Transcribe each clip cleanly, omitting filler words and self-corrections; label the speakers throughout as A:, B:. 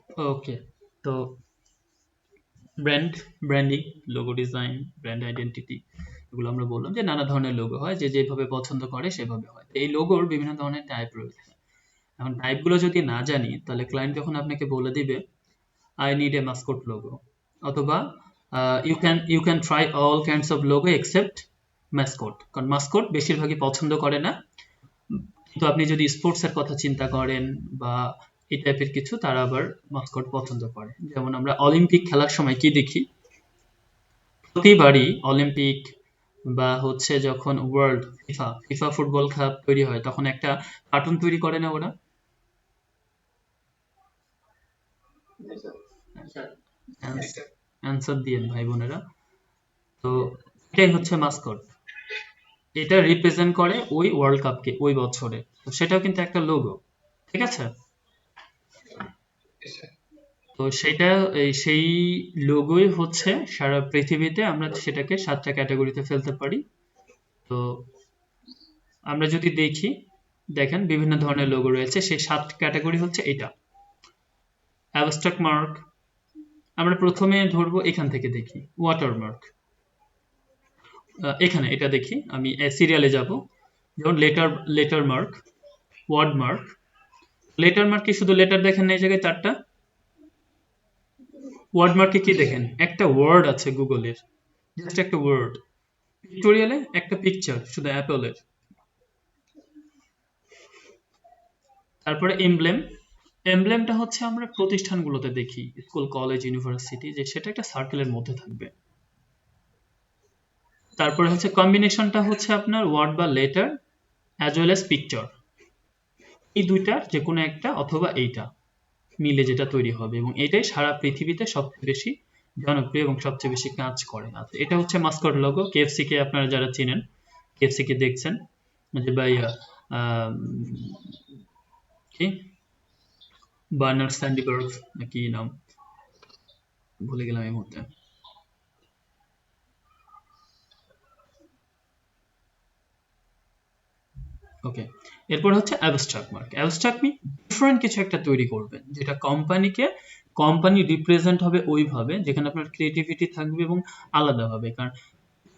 A: ওকে, তো brand, branding, logo design, brand identity, এগুলো আমরা বললাম যে নানা ধরনের লোগো হয়, যে যেভাবে পছন্দ করে সেভাবে হয়। তো এই লোগোর বিভিন্ন ধরনের টাইপ রয়েছে। এখন টাইপগুলো যদি না জানি, তাহলে ক্লায়েন্ট যখন আপনাকে বলে দিবে I need a mascot logo, অথবা you can try all kinds of logo except mascot, কারণ মাস্কট বেশিরভাগই পছন্দ করে না। কিন্তু আপনি যদি স্পোর্টস এর কথা চিন্তা করেন বা এই টাইপের কিছু, তারা আবার মাস্কট পছন্দ করে। যেমন আমরা অলিম্পিক খেলার সময় কি দেখি, প্রতিবারই অলিম্পিক বা হচ্ছে যখন world FIFA FIFA football cup তৈরি হয়, তখন একটা কার্টুন তৈরি করে না ওরা? অ্যান্সার দিয়েন ভাই বোনেরা। তো এটাই হচ্ছে মাস্কট, এটা রিপ্রেজেন্ট করে ওই ওয়ার্ল্ড কাপকে ওই বছরে। তো সেটাও কিন্তু একটা লোগো, ঠিক আছে? তো সেটা সেই লোগোই হচ্ছে সারা পৃথিবীতে আমরা সেটাকে 7টা ক্যাটাগরিতে ফেলতে পারি। তো আমরা যদি দেখি, দেখেন বিভিন্ন ধরনের লোগো রয়েছে, সেই 7 ক্যাটাগরি হচ্ছে এটা। অ্যাবস্ট্রাক্ট মার্ক, আমরা প্রথমে ধরবো এখান থেকে দেখি ওয়াটারমার্ক। এখানে এটা দেখি, আমি সিরিয়ালে যাব। যেমন letter, letter mark, word mark. Letter মার্কে শুধু লেটার দেখেন না এই জায়গায় 4টা, ওয়ার্ড মার্কে কি দেখেন, একটা ওয়ার্ড আছে গুগলের, জাস্ট একটা ওয়ার্ড। পিক্টোরিয়ালে একটা পিকচার শুধু অ্যাপলের। তারপরে এমব্লেম, এমব্লেমটা হচ্ছে আমরা প্রতিষ্ঠানগুলোতে দেখি, স্কুল, কলেজ, ইউনিভার্সিটি, যে সেটা একটা সার্কেলের মধ্যে থাকবে। তারপরে হচ্ছে কম্বিনেশনটা হচ্ছে আপনার ওয়ার্ড বা letter as well as picture, এই দুইটার যে কোনো একটা অথবা এইটা মিলে যেটা তৈরি হবে, এবং এটাই সারা পৃথিবীতে সবচেয়ে বেশি জনপ্রিয় এবং সবচেয়ে বেশি কাজ করে। আচ্ছা, এটা হচ্ছে মাস্কট লোগো। কেএফসি কে আপনারা যারা চিনেন, কেএফসি কে দেখছেন, যে ভাই কি বার্নার্ড স্যান্ডিবার্গ নাকি নাম, ভুলে গেলাম এই মুহূর্তে। ওকে, এরপর হচ্ছে abstract mark. Abstract me different কিছু একটা তৈরি করবেন, যেটা কোম্পানিকে, কোম্পানি রিপ্রেজেন্ট হবে ওইভাবে, যেখানে আপনার ক্রিয়েটিভিটি থাকবে এবং আলাদা হবে। কারণ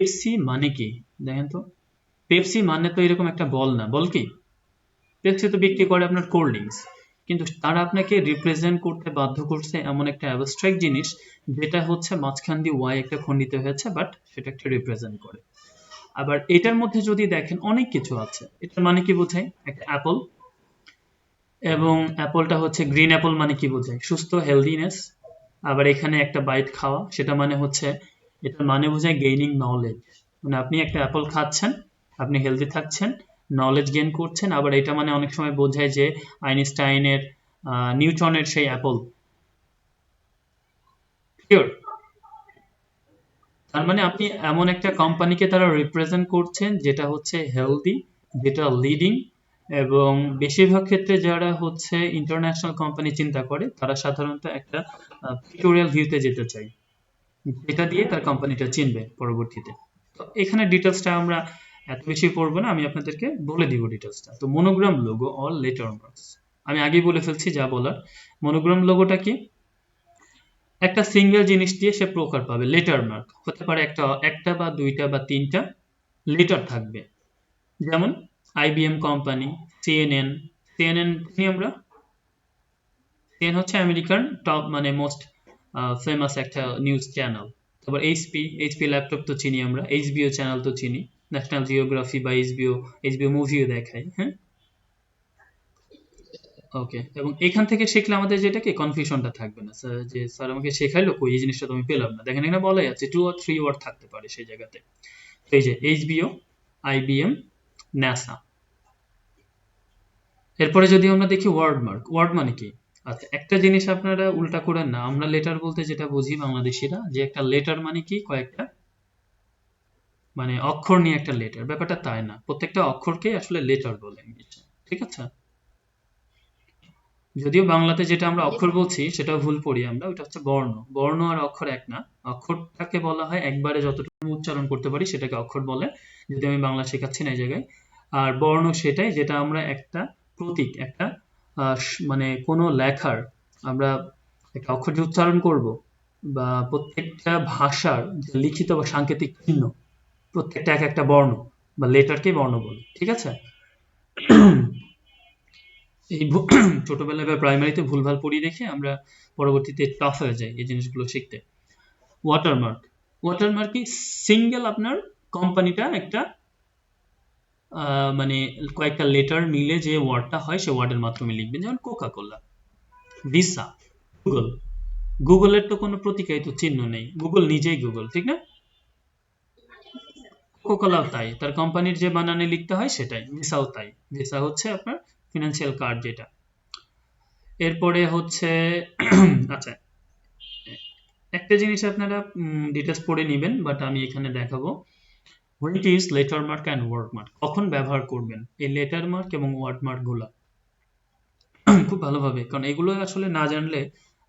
A: পেপসি মানে কি, দেখেন তো, পেপসি মানে তো এরকম একটা বল না, বল কি? পেপসি তো বিক্রি করে আপনার কোল্ড ড্রিঙ্কস, কিন্তু তারা আপনাকে রিপ্রেজেন্ট করতে বাধ্য করছে এমন একটা অ্যাবস্ট্রাক্ট জিনিস, যেটা হচ্ছে মাঝখান দিয়ে ওয়াই একটা খণ্ডিত হয়েছে, বাট সেটা একটা রিপ্রেজেন্ট করে। আবার এটার মধ্যে যদি দেখেন অনেক কিছু আছে। এটার মানে কি বোঝায়, একটা অ্যাপল, এবং অ্যাপলটা হচ্ছে গ্রিন অ্যাপল মানে কি বোঝায়, সুস্থ, হেলদিনেস। আবার এখানে একটা বাইট খাওয়া, সেটা মানে হচ্ছে, এটার মানে বোঝায় গেইনিং নলেজ, মানে আপনি একটা অ্যাপল খাচ্ছেন, আপনি হেলদি থাকছেন, নলেজ গেইন করছেন। আবার এটা মানে অনেক সময় বোঝায় যে আইনস্টাইনের, নিউটনের সেই অ্যাপল, শিওর। তার মানে আপনি এমন একটা কোম্পানিকে তারা রিপ্রেজেন্ট করছেন যেটা হচ্ছে হেলদি, যেটা লিডিং, এবং বেশিরভাগ ক্ষেত্রে যারা হচ্ছে ইন্টারন্যাশনাল কোম্পানি চিন্তা করে, তারা সাধারণত একটা পিক্টোরিয়াল ভিউতে যেতে চায়, যেটা দিয়ে তার কোম্পানিটা চিনবে পরবর্তীতে। তো এখানে ডিটেলসটা আমরা এত বেশি পড়বো না, আমি আপনাদেরকে বলে দিব ডিটেলসটা। তো monogram logo all letter marks, আমি আগেই বলে ফেলছি যা বলার। মনোগ্রাম লোগোটা কি, একটা সিঙ্গেল জিনিস দিয়ে সে প্রকার পাবে। লেটার মার্ক হতে পারে একটা, একটা বা দুইটা বা তিনটা লেটার থাকবে। যেমন আইবিএম কোম্পানি, সিএনএন, সিএনএন চিনি আমরা, সিএন হচ্ছে আমেরিকান টপ মানে মোস্ট ফেমাস একটা নিউজ চ্যানেল। তারপর এইচপি, এইচপি ল্যাপটপ তো চিনি আমরা, এইচবিও চ্যানেল তো চিনি, ন্যাশনাল জিওগ্রাফি বা এইচবিও, এইচবিও মুভিও দেখায়, হ্যাঁ। ওকে, এবং এখান থেকে শিখলে আমাদের যেটা কি কনফিউশনটা থাকবে না, স্যার যে স্যার আমাকে শেখাইলো কই, এই জিনিসটা তো আমি পেলাম না। দেখেন এখানে বলাই আছে 2 or 3 ওয়ার্ড থাকতে পারে সেই জায়গাতে। তো এই যে এইচবিও, আইবিএম, ন্যাসা। এরপরে যদি আমরা দেখি ওয়ার্ড মার্ক, ওয়ার্ড মানে কি? আচ্ছা, একটা জিনিস আপনারা উল্টা করেন না, আমরা লেটার বলতে যেটা বুঝি বাংলাদেশিরা, যে একটা লেটার মানে কি কয়েকটা, মানে অক্ষর নিয়ে একটা লেটার, ব্যাপারটা তাই না, প্রত্যেকটা অক্ষরকে আসলে লেটার বলে ইংলিশে, ঠিক আছে? যদিও বাংলাতে যেটা আমরা অক্ষর বলছি সেটাও ভুল পড়ি আমরা, ওটা হচ্ছে বর্ণ। বর্ণ আর অক্ষর এক না, অক্ষরটাকে বলা হয় একবারে যতটুকু আমি উচ্চারণ করতে পারি সেটাকে অক্ষর বলে, যদি আমি বাংলা শেখাচ্ছি না এই জায়গায়। আর বর্ণ সেটাই যেটা আমরা একটা প্রতীক, একটা মানে কোনো লেখার আমরা একটা অক্ষরটি উচ্চারণ করব, বা প্রত্যেকটা ভাষার যে লিখিত বা সাংকেতিক চিহ্ন, প্রত্যেকটা এক একটা বর্ণ বা লেটারকেই বর্ণ বলে, ঠিক আছে? এই ছোটবেলায় বা প্রাইমারিতে ভুলভাল পড়ি দেখে আমরা পরবর্তীতে টাফ হয়ে যাই এই জিনিসগুলো শিখতে। ওয়াটারমার্ক, ওয়াটারমার্ক কি সিঙ্গেল আপনার কোম্পানিটা একটা মানে কয়েকটা লেটার মিলে যে ওয়ার্ডটা হয় সে ওয়ার্ডের মাধ্যমে লিখবেন, যেমন কোকা কোলা, ভিসা, গুগল। গুগলের তো কোনো প্রতিকায়িত চিহ্ন নেই, গুগল নিজেই গুগল, ঠিক না? কোকাকোলাও তাই, তার কোম্পানির যে বানানে লিখতে হয় সেটাই। ভিসাও তাই, ভিসা হচ্ছে আপনার ফিনান্সিয়াল কার্ড যেটা। এরপরে হচ্ছে আচ্ছা, একটা জিনিস আপনারা ডিটেলস পড়ে নেবেন, বাট আমি এখানে দেখাবো। What is letter mark and word mark, কখন ব্যবহার করবেন এই লেটার মার্ক এবং ওয়ার্ড মার্ক গুলা খুব ভালোভাবে, কারণ এগুলো আসলে না জানলে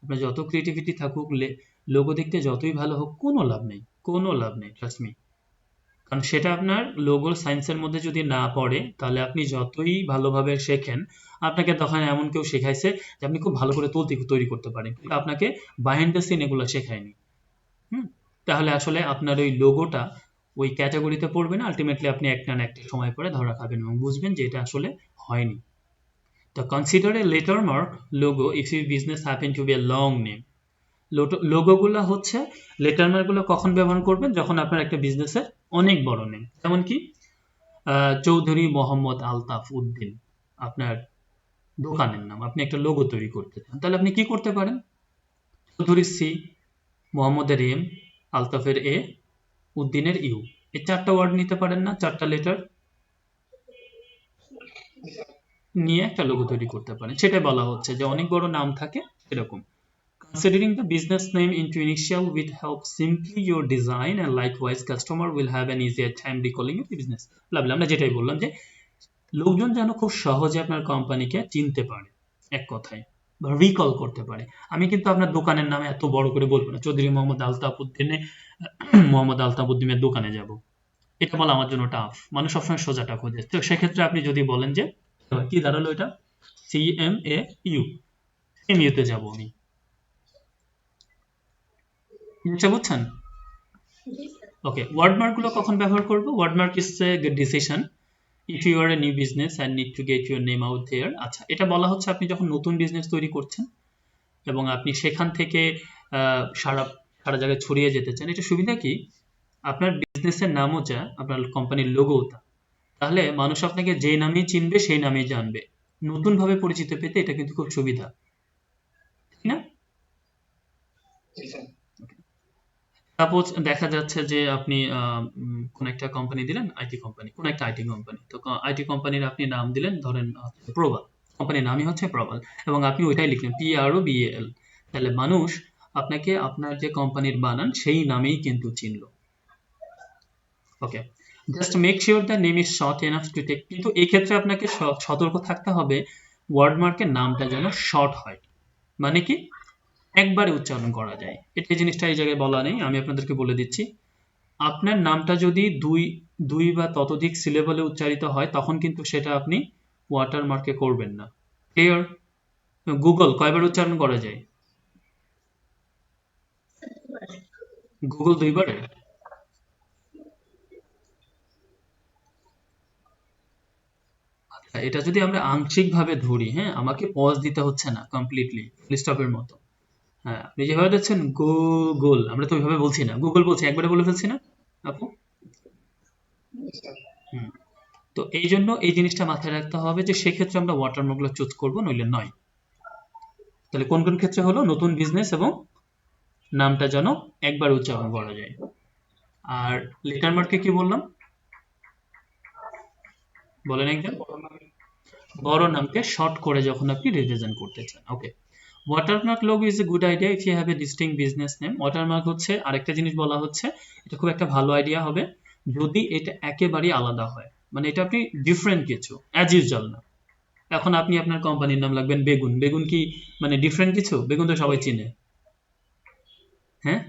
A: আপনার যত ক্রিয়েটিভিটি থাকুক, লোগো দেখতে যতই ভালো হোক, কোনো লাভ নেই, কোনো লাভ নেই, ট্রাস্ট মি। কারণ সেটা আপনার লোগোর সায়েন্সের মধ্যে যদি না পড়ে, তাহলে আপনি যতই ভালোভাবে শেখেন, আপনাকে তখন এমন কেউ শেখাইছে যে আপনি খুব ভালো করে তৈরি করতে পারেন, কিন্তু আপনাকে বাহিন্ড দ্য সিন এগুলো শেখায়নি। হুম, তাহলে আসলে আপনার ওই লোগোটা ওই ক্যাটাগরিতে পড়বে না, আলটিমেটলি আপনি একটা না একটা সময় পরে ধরা খাবেন এবং বুঝবেন যে এটা আসলে হয়নি। তো consider a letter mark logo if your business happen to be a long name. লোগোগুলো হচ্ছে, লেটার মার্কগুলো কখন ব্যবহার করবেন, যখন আপনার একটা বিজনেসের অনেক বড় নেম, যেমন কি চৌধুরী মোহাম্মদ আলতাফ উদ্দিন আপনার দোকানের নাম, আপনি একটা লোগো তৈরি করতে চান, তাহলে আপনি কি করতে পারেন? চৌধুরী সি, মোহাম্মদের এম, আলতাফের এ, উদ্দিনের ইউ, এই চারটা ওয়ার্ড নিতে পারেন না, চারটা লেটার নিয়ে একটা লোগো তৈরি করতে পারেন। সেটাই বলা হচ্ছে যে অনেক বড় নাম থাকে এরকম। Considering the business name into initial will help simply your design, and likewise customer will have an easier time recalling your business. লাভলে আমরা যেটাই বললাম যে লোকজন যেন খুব সহজে আপনার কোম্পানিকে চিনতে পারে, এক কথায়, বা রিকল করতে পারে। আমি কিন্তু আপনার দোকানের নামে এত বড় করে বলবো না, চৌধুরী মোহাম্মদ আলতাফ উদ্দিনে মোহাম্মদ আলতাফ উদ্দিনের দোকানে যাব, এটা বলা আমার জন্য টাফ। মানুষ সবসময় সোজাটা খোঁজে। তো সেক্ষেত্রে আপনি যদি বলেন যে কি দাঁড়ালো এটা, CMAU, CMU-তে যাব আমি, বুঝতে বুঝছেন? ওকে, ওয়ার্ডমার্ক গুলো কখন ব্যবহার করব? Wordmark is a decision if you are a new business and need to get your name out there. আচ্ছা, এটা বলা হচ্ছে আপনি যখন নতুন বিজনেস তৈরি করছেন এবং আপনি সেখান থেকে সারা সারা জায়গায় ছড়িয়ে যেতে চান, এটা সুবিধা কি, আপনার বিজনেসের নামও যা, আপনার কোম্পানির লোগোও তা, তাহলে মানুষ আপনাকে যে নামেই চিনবে সেই নামেই জানবে। নতুন ভাবে পরিচিত পেতে এটা কিন্তু খুব সুবিধা, ঠিক না? সাপোজ দেখা যাচ্ছে যে আপনি কোন একটা কোম্পানি দিলেন, আইটি কোম্পানি, কোন একটা আইটি কোম্পানি, তো আইটি কোম্পানির আপনি নাম দিলেন ধরেন প্রবাল, কোম্পানির নামই হচ্ছে প্রবাল, এবং আপনি ওইটাই লিখলেন PROBAL, তাহলে মানুষ আপনাকে আপনার যে কোম্পানির বানান সেই নামেই কিন্তু চিনলো। Okay, just make sure the name is short enough to take, কিন্তু এই ক্ষেত্রে আপনাকে সতর্ক থাকতে হবে ওয়ার্ডমার্কের নামটা যেন শর্ট হয়, মানে কি একবারে উচ্চারণ করা যায়। এটা জিনিসটা এই জায়গায় বলা নেই, আমি আপনাদেরকে বলে দিচ্ছি। আপনার নামটা যদি দুই বা ততোধিক সিলেবলে উচ্চারিত হয়, তখন কিন্তু সেটা আপনি ওয়াটারমার্কে করবেন না। ক্লিয়ার? গুগল কয়বার উচ্চারণ করা যায়? গুগল দুইবারে? এটা যদি আমরা আংশিকভাবে ধরি, হ্যাঁ, আমাকে পজ দিতে হচ্ছে না কমপ্লিটলি ফুল স্টপের মতো। হ্যাঁ, আপনি যেভাবে দেখছেন গুগল, আমরা তো ওইভাবে বলছি না, গুগল বলছি, একবারে বলে ফেলছি না আপু? হুম। তো এই জন্য এই জিনিসটা মাথায় রাখতে হবে যে সেক্ষেত্রে আমরা ওয়াটারমার্কগুলো চুজ করবো, নইলে নয়। তাহলে কোন কোন ক্ষেত্রে হলো? নতুন বিজনেস এবং নামটা যেন একবার উচ্চারণ করা যায়। আর লেটার মার্কে কি বললাম বলেন একজন? বড় নামকে শর্ট করে যখন আপনি রিপ্রেজেন্ট করতে চান। Okay, watermark logo is a good idea if you have a distinct business name. Watermark হচ্ছে আরেকটা জিনিস বলা হচ্ছে, এটা খুব একটা ভালো আইডিয়া হবে যদি এটা একেবারেই আলাদা হয়, মানে এটা আপনি ডিফারেন্ট কিছু, অ্যাজ ইউজুয়াল না। এখন আপনি আপনার কোম্পানির নাম লাগবেন বেগুন, বেগুন কি মানে ডিফারেন্ট কিছু? বেগুন তো সবাই চিনে, হ্যাঁ?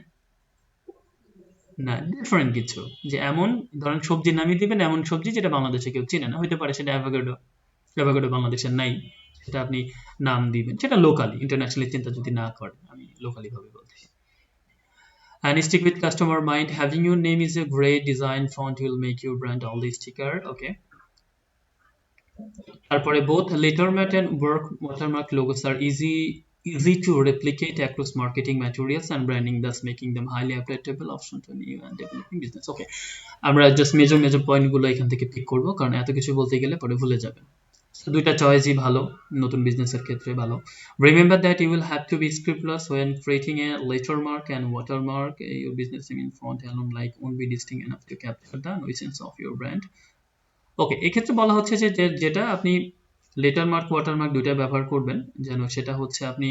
A: না, ডিফারেন্ট কিছু, যে এমন ধরেন সবজির নামই দিবেন এমন সবজি যেটা বাংলাদেশে কেউ চিনে না, হইতে পারে সেটা অ্যাভোকাডো, অ্যাভোকাডো বাংলাদেশের নাই, সেটা আপনি নাম দিবেন, সেটা লোকালি, ইন্টারন্যাশনালি চিন্তা যদি না করেন। আমি লোকালি ভাবে বলতেছি। And stick with customer mind. Having your name is a great design font will make your brand all the sticker. Okay. তারপরে both lettermat and work watermark logos are easy to replicate across marketing materials and branding, thus making them highly applicable option to new and developing business. Okay, আমরা just major point গুলো এখান থেকে pick করব, কারণ এত কিছু বলতে গেলে পরে ভুলে যাবেন। দুইটা চয়েসই ভালো নতুন বিজনেসের ক্ষেত্রে ভালো। Remember that you will have to be scrupulous when creating a lettermark and watermark. Your business name in font alone like won't be distinct enough to capture the essence of your brand. ওকে, এক্ষেত্রে বলা হচ্ছে যে যেটা আপনি letter mark watermark দুইটা ব্যবহার করবেন যেন সেটা হচ্ছে আপনি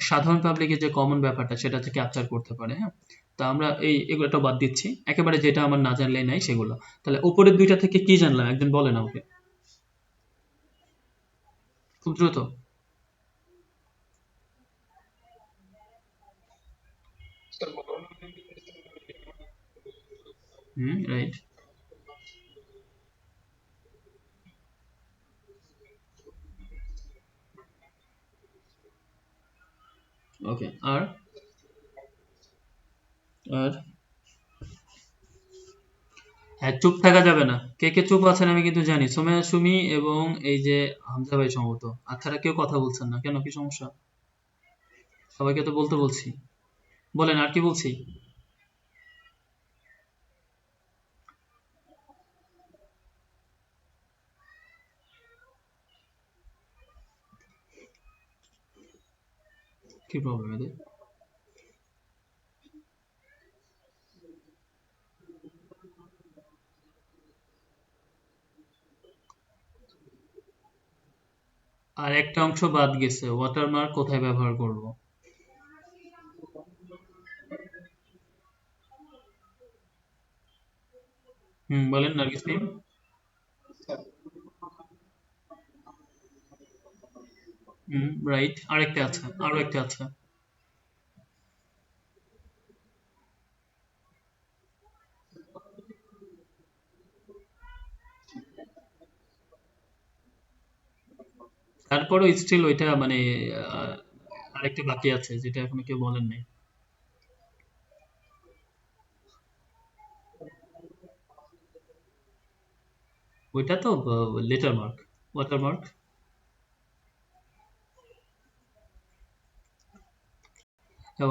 A: সাধারণ পাবলিকের যে কমন ব্যাপারটা সেটাতে ক্যাপচার করতে পারে। হ্যাঁ, তা আমরা এগুলোটা বাদ দিচ্ছি, একেবারে যেটা আমার না জানলেই নাই সেগুলো। তাহলে উপরের দুইটা থেকে কি জানলাম একজন বলেন আমাকে খুব দ্রুত। রাইট। ওকে, আর আর হ্যাঁ, চুপ থাকা যাবে না। কে কে চুপ আছেন আমি কিন্তু জানি। সোমেয়া সুমি এবং এই যে হামজা ভাই সম্ভবত, আর ছাড়া কেউ কথা বলছেন না কেন, কি সমস্যা? সবাইকে তো বলতে বলছি। বলেন আর কি বলছি। কি প্রবলেম এদের? আর একটা অংশ বাদ গেছে, ওয়াটারমার্ক কোথায় ব্যবহার করব? বলেন নার্গিস নিম। রাইট, আরেকটা আছে, আরো একটা আছে। তারপরও স্টিল ওইটা মানে আহ, আরেকটা বাকি আছে যেটা এখনো কেউ বলেন নাই। ওইটা তো লেটার মার্ক, ওয়াটারমার্ক।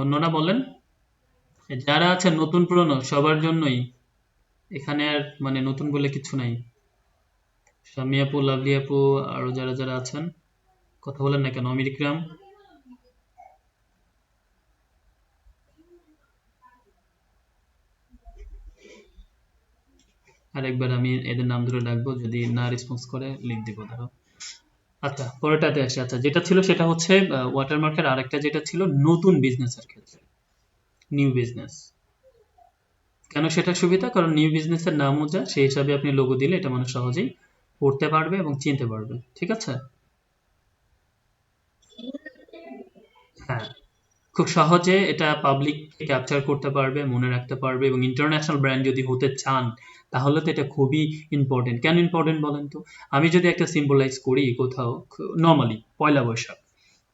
A: অন্যরা বলেন। যারা আছে নতুন পুরনো সবার জন্যই, এখানে আর মানে নতুন বলে কিছু নাই। শামি আপু, লাভলি আপু, আরো যারা যারা আছেন কথা বলেন না কেন? অমির ইকরাম। আরেকবার আমি এদের নাম ধরে ডাকবো, যদি না রেসপন্স করে লিখ দিব, ধরো। আচ্ছা, পরেরটাতে আসি। আচ্ছা, যেটা ছিল সেটা হচ্ছে ওয়াটারমার্কের আরেকটা যেটা ছিল নতুন বিজনেসের ক্ষেত্রে, নিউ বিজনেস। কেন সেটা সুবিধা? কারণ নিউ বিজনেসের নামও যা, সেই হিসাবে আপনি লোগো দিলে এটা মানুষ সহজেই পড়তে পারবে এবং চিনতে পারবে। ঠিক আছে? হ্যাঁ, খুব সহজে এটা পাবলিক ক্যাপচার করতে পারবে, মনে রাখতে পারবে, এবং ইন্টারন্যাশনাল ব্র্যান্ড যদি হতে চান তাহলে তো এটা খুবই ইম্পর্টেন্ট। কেন ইম্পর্টেন্ট বলেন তো? আমি যদি একটা সিম্বলাইজ করি কোথাও, নর্মালি পয়লা বৈশাখ,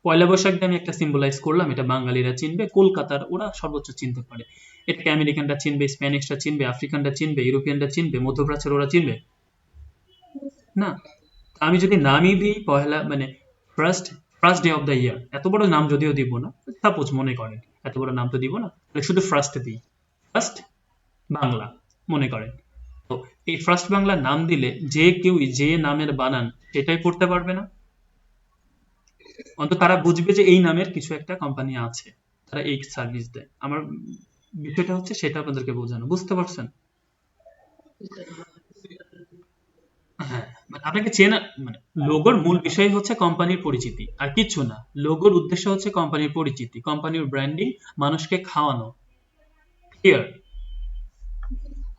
A: পয়লা বৈশাখ দিয়ে আমি একটা সিম্বলাইজ করলাম, এটা বাঙালিরা চিনবে, কলকাতার ওরা সর্বোচ্চ চিনতে পারে। এটাকে আমেরিকানরা চিনবে, স্প্যানিশরা চিনবে, আফ্রিকানরা চিনবে, ইউরোপিয়ানরা চিনবে, মধ্যপ্রাচ্যের ওরা চিনবে না। আমি যদি নামই দিই পহেলা মানে first first day of the year, এত বড় নাম যদিও দিব না, সাপোজ মনে করেন, এত বড় নাম তো দিব না, তাহলে শুধু ফার্স্ট দিই, ফার্স্ট বাংলা মনে করেন। তো এই ফার্স্ট বাংলা নাম দিলে যে কেউ যে নামের বানান সেটাই পড়তে পারবে না? অন্তত তারা বুঝবে যে এই নামের কিছু একটা কোম্পানি আছে, তারা এই সার্ভিস দেয়। আমার বিষয়টা হচ্ছে সেটা আপনাদেরকে বোঝানো, বুঝতে পারছেন? হ্যাঁ, মানে আপনাকে চেনা, মানে লোগোর মূল বিষয় হচ্ছে কোম্পানির পরিচিতি আর কিচ্ছু না। লোগোর উদ্দেশ্য হচ্ছে কোম্পানির পরিচিতি, কোম্পানির ব্র্যান্ডিং, মানুষকে খাওয়ানো। ক্লিয়ার?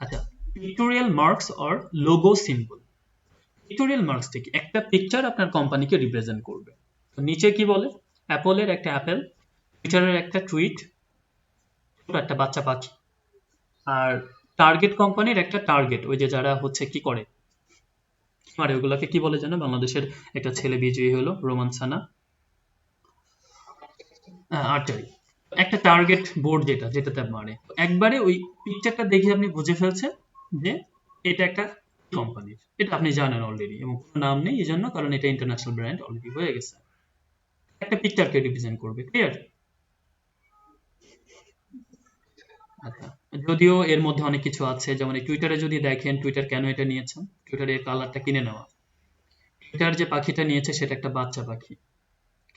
A: আচ্ছা, pictorial marks or logo symbol. Pictorial মার্কসটা কি? একটা পিকচার আপনার কোম্পানিকে রিপ্রেজেন্ট করবে। তো নিচে কি বলে? অ্যাপলের একটা অ্যাপেল, টুইটারের একটা টুইট, একটা বাচ্চা পাখি, আর টার্গেট কোম্পানির একটা টার্গেট, ওই যে যারা হচ্ছে কি করে, আরে ওগুলাকে কি বলে যেন, বাংলাদেশের একটা ছেলে বিজয়ী হলো রোমান সানা, আর্চারি। একটা টার্গেট বোর্ড যেটাতে মারে, একবারে ওই পিকচারটা দেখে আপনি বুঝে ফেলছেন যে এটা একটা কোম্পানির, এটা আপনি জানেন অলরেডি, এবং কোনো নাম নেই এই জন্য, কারণ এটা ইন্টারন্যাশনাল ব্র্যান্ড অলরেডি হয়ে গেছে, একটা পিকচারকে রিপ্রেজেন্ট করবে। ক্লিয়ার? আচ্ছা, যদিও এর মধ্যে অনেক কিছু আছে, যেমন এই টুইটারে যদি দেখেন, টুইটার কেন এটা নিয়েছেন, টুইটারের কালারটা কিনে নেওয়া। টুইটার যে পাখিটা নিয়েছে সেটা একটা বাচ্চা পাখি।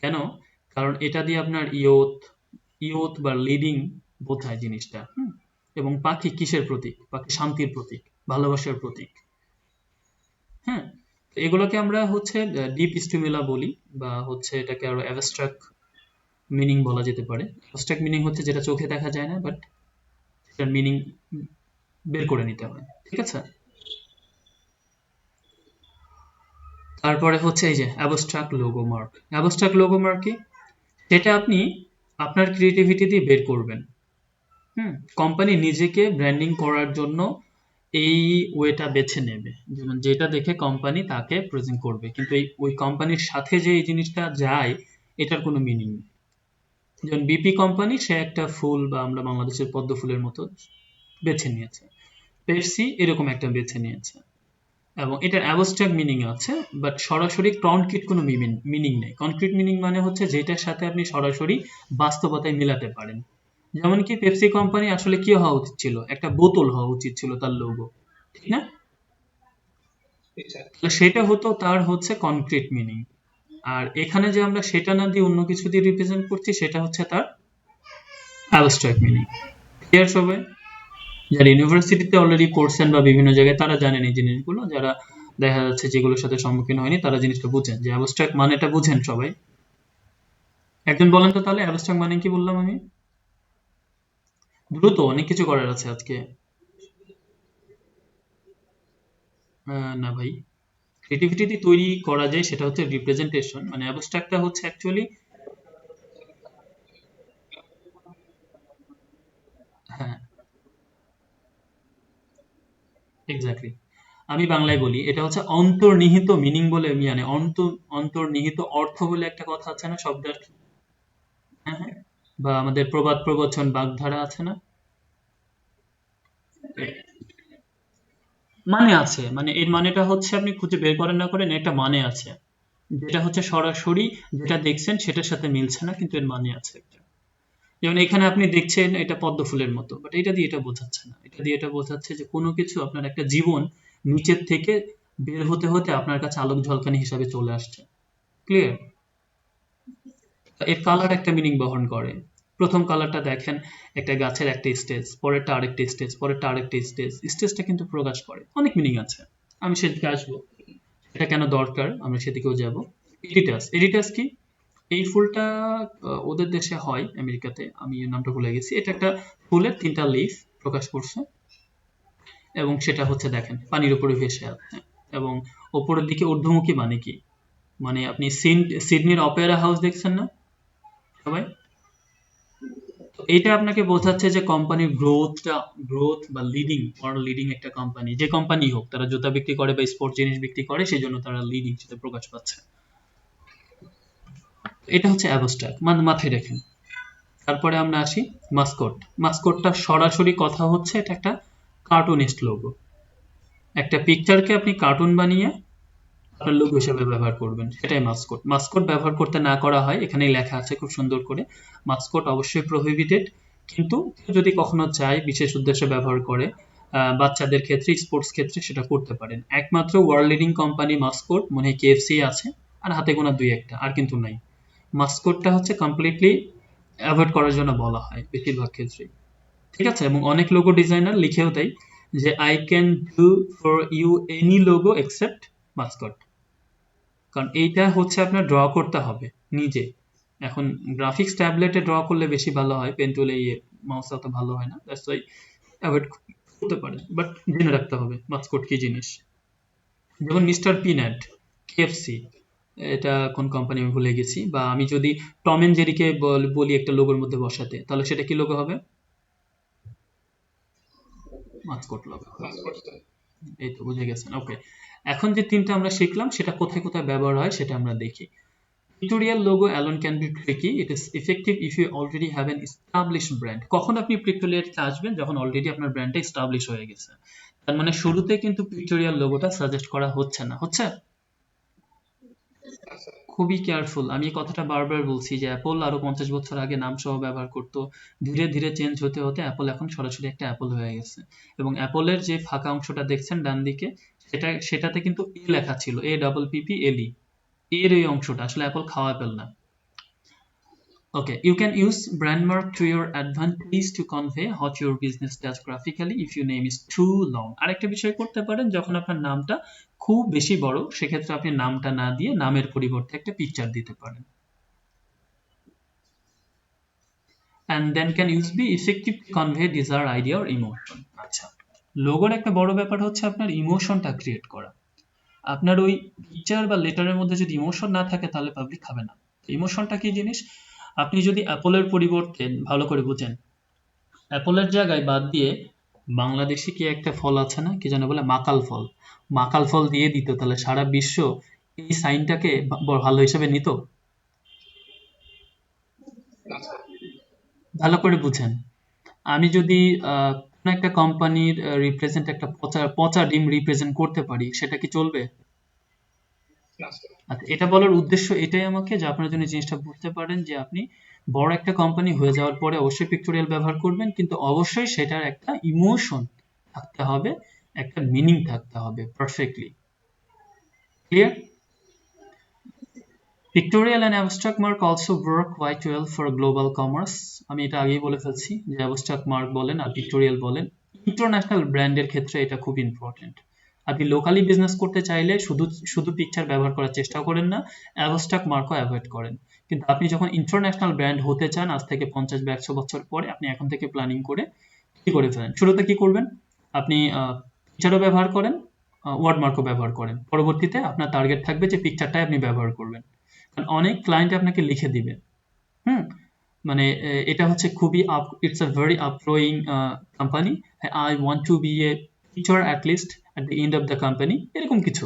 A: কেন? কারণ এটা দিয়ে আপনার ইয়ুথ বা লিডিং বোঝায় জিনিসটা। এবং পাখি কিসের প্রতীক? পাখি শান্তির প্রতীক, ভালোবাসার প্রতীক। হ্যাঁ, তো এগুলোকে আমরা হচ্ছে ডিপ স্টিমুলা বলি, বা হচ্ছে এটাকে আরো অ্যাবস্ট্রাক্ট মিনিং বলা যেতে পারে। অ্যাবস্ট্রাক্ট মিনিং হচ্ছে যেটা চোখে দেখা যায় না, বাট সেটার মিনিং বের করে নিতে হয়। ঠিক আছে? তারপরে হচ্ছে এই যে abstract logo mark. Abstract logo mark কি? সেটা আপনি আপনার ক্রিয়েটিভিটি দিয়ে বের করবেন। কোম্পানি নিজেকে ব্র্যান্ডিং করার জন্য এই ওয়েটা বেছে নেবে, যেমন যেটা দেখে কোম্পানি তাকে প্রেজেন্ট করবে, কিন্তু ওই কোম্পানির সাথে যে এই জিনিসটা যায় এটার কোনো মিনিং নেই। যেমন বিপি কোম্পানি, সে একটা ফুল, বা আমরা বাংলাদেশের পদ্ম ফুলের মতো বেছে নিয়েছে। পেপসি এরকম একটা বেছে নিয়েছে, এবং এটার অ্যাবস্ট্রাক্ট মিনিং আছে, বাট সরাসরি কনক্রিট কোনো মিনিং নেই। কনক্রিট মিনিং মানে হচ্ছে যেটার সাথে আপনি সরাসরি বাস্তবতায় মিলাতে পারেন। যেমন কি পেপসি কোম্পানি আসলে কি হওয়া উচিত ছিল? একটা বোতল হওয়া উচিত ছিল তার লোগো, ঠিক না? তো সেটা হতো তার হচ্ছে কনক্রিট মিনিং। আর এখানে যে আমরা সেটা না দিয়ে অন্য কিছু দিয়ে রিপ্রেজেন্ট করছি, সেটা হচ্ছে তার অ্যাবস্ট্রাক্ট মিনিং। ক্লিয়ার সবাই? যারা ইউনিভার্সিটিতে অলরেডি পড়ছেন বা বিভিন্ন জায়গায়, তারা জানেন এই জিনিসগুলো। যারা দেখা যাচ্ছে যেগুলোর সাথে সম্মুখীন হয়নি, তারা জিনিসটা বুঝেন যে অ্যাবস্ট্রাক্ট মানেটা বুঝেন সবাই। একজন বলেন তো তাহলে অ্যাবস্ট্রাক্ট মানে কি বললাম আমি? দ্রুত, অনেক কিছু করার আছে আজকে। না ভাই, ক্রিয়েটিভিটি দিয়ে তৈরি করা যায়, সেটা হচ্ছে রিপ্রেজেন্টেশন। মানে অ্যাবস্ট্রাক্টটা হচ্ছে অ্যাকচুয়ালি, হ্যাঁ, এক্স্যাক্টলি। আমি বাংলায় বলি, এটা হচ্ছে অন্তর্নিহিত মিনিং বলে, মানে অন্তর্নিহিত অর্থ বলে একটা কথা আছে না শব্দের? হ্যাঁ, হ্যাঁ। বা আমাদের প্রবাদ প্রবচন বাগধারা আছে না? মানে আছে, মানে এর মানেটা হচ্ছে আপনি খুঁজে বের করেন না করেন, একটা মানে আছে, যেটা হচ্ছে সরাসরি যেটা দেখছেন সেটার সাথে মিলছে না, কিন্তু এর মানে আছে একটা। যেমন এখানে আপনি দেখছেন এটা পদ্ম ফুলের মতো, বাট এটা দিয়ে এটা বোঝাচ্ছে না। এটা দিয়ে এটা বোঝাচ্ছে যে কোনো কিছু, আপনার একটা জীবন নিচের থেকে বের হতে হতে আপনার কাছে আলোক ঝলকানি হিসাবে চলে আসছে। ক্লিয়ার? এর কালার একটা মিনিং বহন করে। প্রথম কালারটা দেখেন, একটা গাছের একটা স্টেজ, পরেরটা আরেকটা স্টেজ, পরেরটা আরেকটা স্টেজ, স্টেজটা কিন্তু প্রকাশ করে অনেক মিনিং আছে। আমি সেদিকে আসবো, এটা কেন দরকার আমরা সেদিকেও যাব। এডিটাস কি? এই ফুলটা ওদের দেশে হয়, আমেরিকাতে, আমি এর নামটা ভুলে গেছি। এটা একটা ফুলের তিনটা লিফ প্রকাশ করছে, এবং সেটা হচ্ছে দেখেন পানির উপরে ভেসে আছে, এবং ওপরের দিকে ঊর্ধ্বমুখী। মানে কি? মানে আপনি সিডনির অপেরা হাউস দেখছেন না সবাই? তো এটা আপনাকে বোঝাচ্ছে যে কোম্পানির গ্রোথ বা লিডিং একটা কোম্পানি, যে কোম্পানি হোক, তারা জুতা বিক্রি করে বা স্পোর্ট জিনিস বিক্রি করে, সেই জন্য তারা লিডিং সেটা প্রকাশ পাচ্ছে। এটা হচ্ছে অ্যাবস্ট্রাক্ট, মাথায় রাখেন। তারপরে আমরা আসি মাসকট। মাসকটটা সরাসরি কথা হচ্ছে, এটা একটা কার্টুনিস্ট লোগো। একটা পিকচারকে আপনি কার্টুন বানিয়ে আপনার লোগো হিসেবে ব্যবহার করবেন, সেটাই মাসকট। মাসকট ব্যবহার করতে না করা হয়, এখানেই লেখা আছে খুব সুন্দর করে, মাসকট অবশ্যই প্রহিবিটেড। কিন্তু কেউ যদি কখনো চায় বিশেষ উদ্দেশ্যে ব্যবহার করে, বাচ্চাদের ক্ষেত্রে, স্পোর্টস ক্ষেত্রে সেটা করতে পারেন। একমাত্র ওয়ার্ল্ড লিডিং কোম্পানি মাসকট মনে হয় কেএফসি আছে, আর হাতে গোনা দুই একটা, আর কিন্তু নাই। মাসকটটা হচ্ছে কমপ্লিটলি অ্যাভয়েড করার জন্য বলা হয় বেশিরভাগ ক্ষেত্রে। ঠিক আছে? এবং অনেক লোগো ডিজাইনার লিখেও দেয় যে I can do for you any logo except mascot. কারণ এইটা হচ্ছে আপনার ড্র করতে হবে নিজে। এখন গ্রাফিক্স ট্যাবলেটে ড্র করলে বেশি ভালো হয়, পেন টুলে মাউস অত ভালো হয় না, দ্যাটস ওয়াই অ্যাভয়েড করতে পারেন, বাট জেনে রাখতে হবে মাসকট কি জিনিস। যেমন মিস্টার পিনাট, কেএফসি, এটা কোন কোম্পানি আমি ভুলে গেছি। বা আমি যদি টম এন্ড জেরিকে বলি একটা লোগোর মধ্যে বসাতে, তাহলে সেটা কি লোগো হবে? Mascot logo. এই তো বুঝে গেছেন। ওকে, এখন যে তিনটা আমরা শিখলাম সেটা কোথায় কোথায় ব্যবহার হয় সেটা আমরা দেখি। Pictorial logo alone can be tricky. It is effective if you already have an established brand. কখন আপনি পিক্টোরিয়াল আসবেন? যখন অলরেডি আপনার ব্র্যান্ডটা এস্টাবলিশ হয়ে গেছে। তার মানে শুরুতে কিন্তু পিক্টোরিয়াল লোগোটা সাজেস্ট করা হচ্ছে না, হচ্ছে? খুবই কেয়ারফুল। আমি এই কথাটা বারবার বলছি যে অ্যাপল আরো 50 বছর আগে নাম সহ ব্যবহার করতো, ধীরে ধীরে চেঞ্জ হতে হতে অ্যাপল এখন সরাসরি একটা অ্যাপল হয়ে গেছে। এবং অ্যাপলের যে ফাঁকা অংশটা দেখছেন ডান দিকে, সেটাতে কিন্তু এ লেখা ছিল, APPLE, এর এই অংশটা আসলে অ্যাপল খাওয়া অ্যাপল না। Okay, you can use brand mark to your advantage to convey what your business does graphically if your name is too long. আরেকটা বিষয় করতে পারেন, যখন আপনার নামটা খুব বেশি বড় সেক্ষেত্রে আপনি নামটা না দিয়ে নামের পরিবর্তে একটা পিকচার দিতে পারেন। And then can use be effective to convey desired idea or emotion. আচ্ছা, লোগোর একটা বড় ব্যাপার হচ্ছে আপনার ইমোশনটা ক্রিয়েট করা। আপনার ওই পিকচার বা লেটারের মধ্যে যদি ইমোশন না থাকে তাহলে পাবলিক খাবে না। ইমোশনটা কি জিনিস? আপনি যদি অ্যাপলের পরিবর্তে, ভালো করে বুঝেন, অ্যাপলের জায়গায় বাদ দিয়ে বাংলাদেশে কি একটা ফল আছে না, কি যেন বলে, মাকাল ফল, মাকাল ফল দিয়ে দিত, তাহলে সারা বিশ্ব এই সাইনটাকে ভালো হিসেবে নিত? ভালো করে বুঝেন, আমি যদি কোনো একটা কোম্পানির রিপ্রেজেন্ট, একটা পচা পচা ডিম রিপ্রেজেন্ট করতে পারি, সেটা কি চলবে? আচ্ছা, এটা বলার উদ্দেশ্য এটাই আমাকে, যে আপনার জন্য জিনিসটা বুঝতে পারেন যে আপনি বড় একটা কোম্পানি হয়ে যাওয়ার পরে অবশ্যই পিক্টোরিয়াল ব্যবহার করবেন, কিন্তু অবশ্যই সেটার একটা ইমোশন থাকতে হবে, একটা মিনিং থাকতে হবে perfectly clear. Pictorial and abstract mark also work quite well for global commerce. আমি এটা আগেই বলে ফেলছি যে abstract mark বলেন আর পিক্টোরিয়াল বলেন, ইন্টারন্যাশনাল ব্র্যান্ডের ক্ষেত্রে এটা খুব ইম্পর্টেন্ট। আপনি লোকালি বিজনেস করতে চাইলে শুধু শুধু পিকচার ব্যবহার করার চেষ্টা করেন না, অ্যাবস্ট্রাক্ট মার্কও অ্যাভয়েড করেন। কিন্তু আপনি যখন ইন্টারন্যাশনাল ব্র্যান্ড হতে চান আজ থেকে 50 বা 100 বছর পরে, আপনি এখন থেকে প্ল্যানিং করে কি করে ফেলেন। শুরুতে কি করবেন? আপনি পিকচারও ব্যবহার করেন, ওয়ার্ডমার্কও ব্যবহার করেন, পরবর্তীতে আপনার টার্গেট থাকবে যে পিকচারটাই আপনি ব্যবহার করবেন। কারণ অনেক ক্লায়েন্ট আপনাকে লিখে দিবে, হুম, মানে এটা হচ্ছে খুবই it's a very upgrowing company, I want to be a picture at least at the end of the company, এরকম কিছু।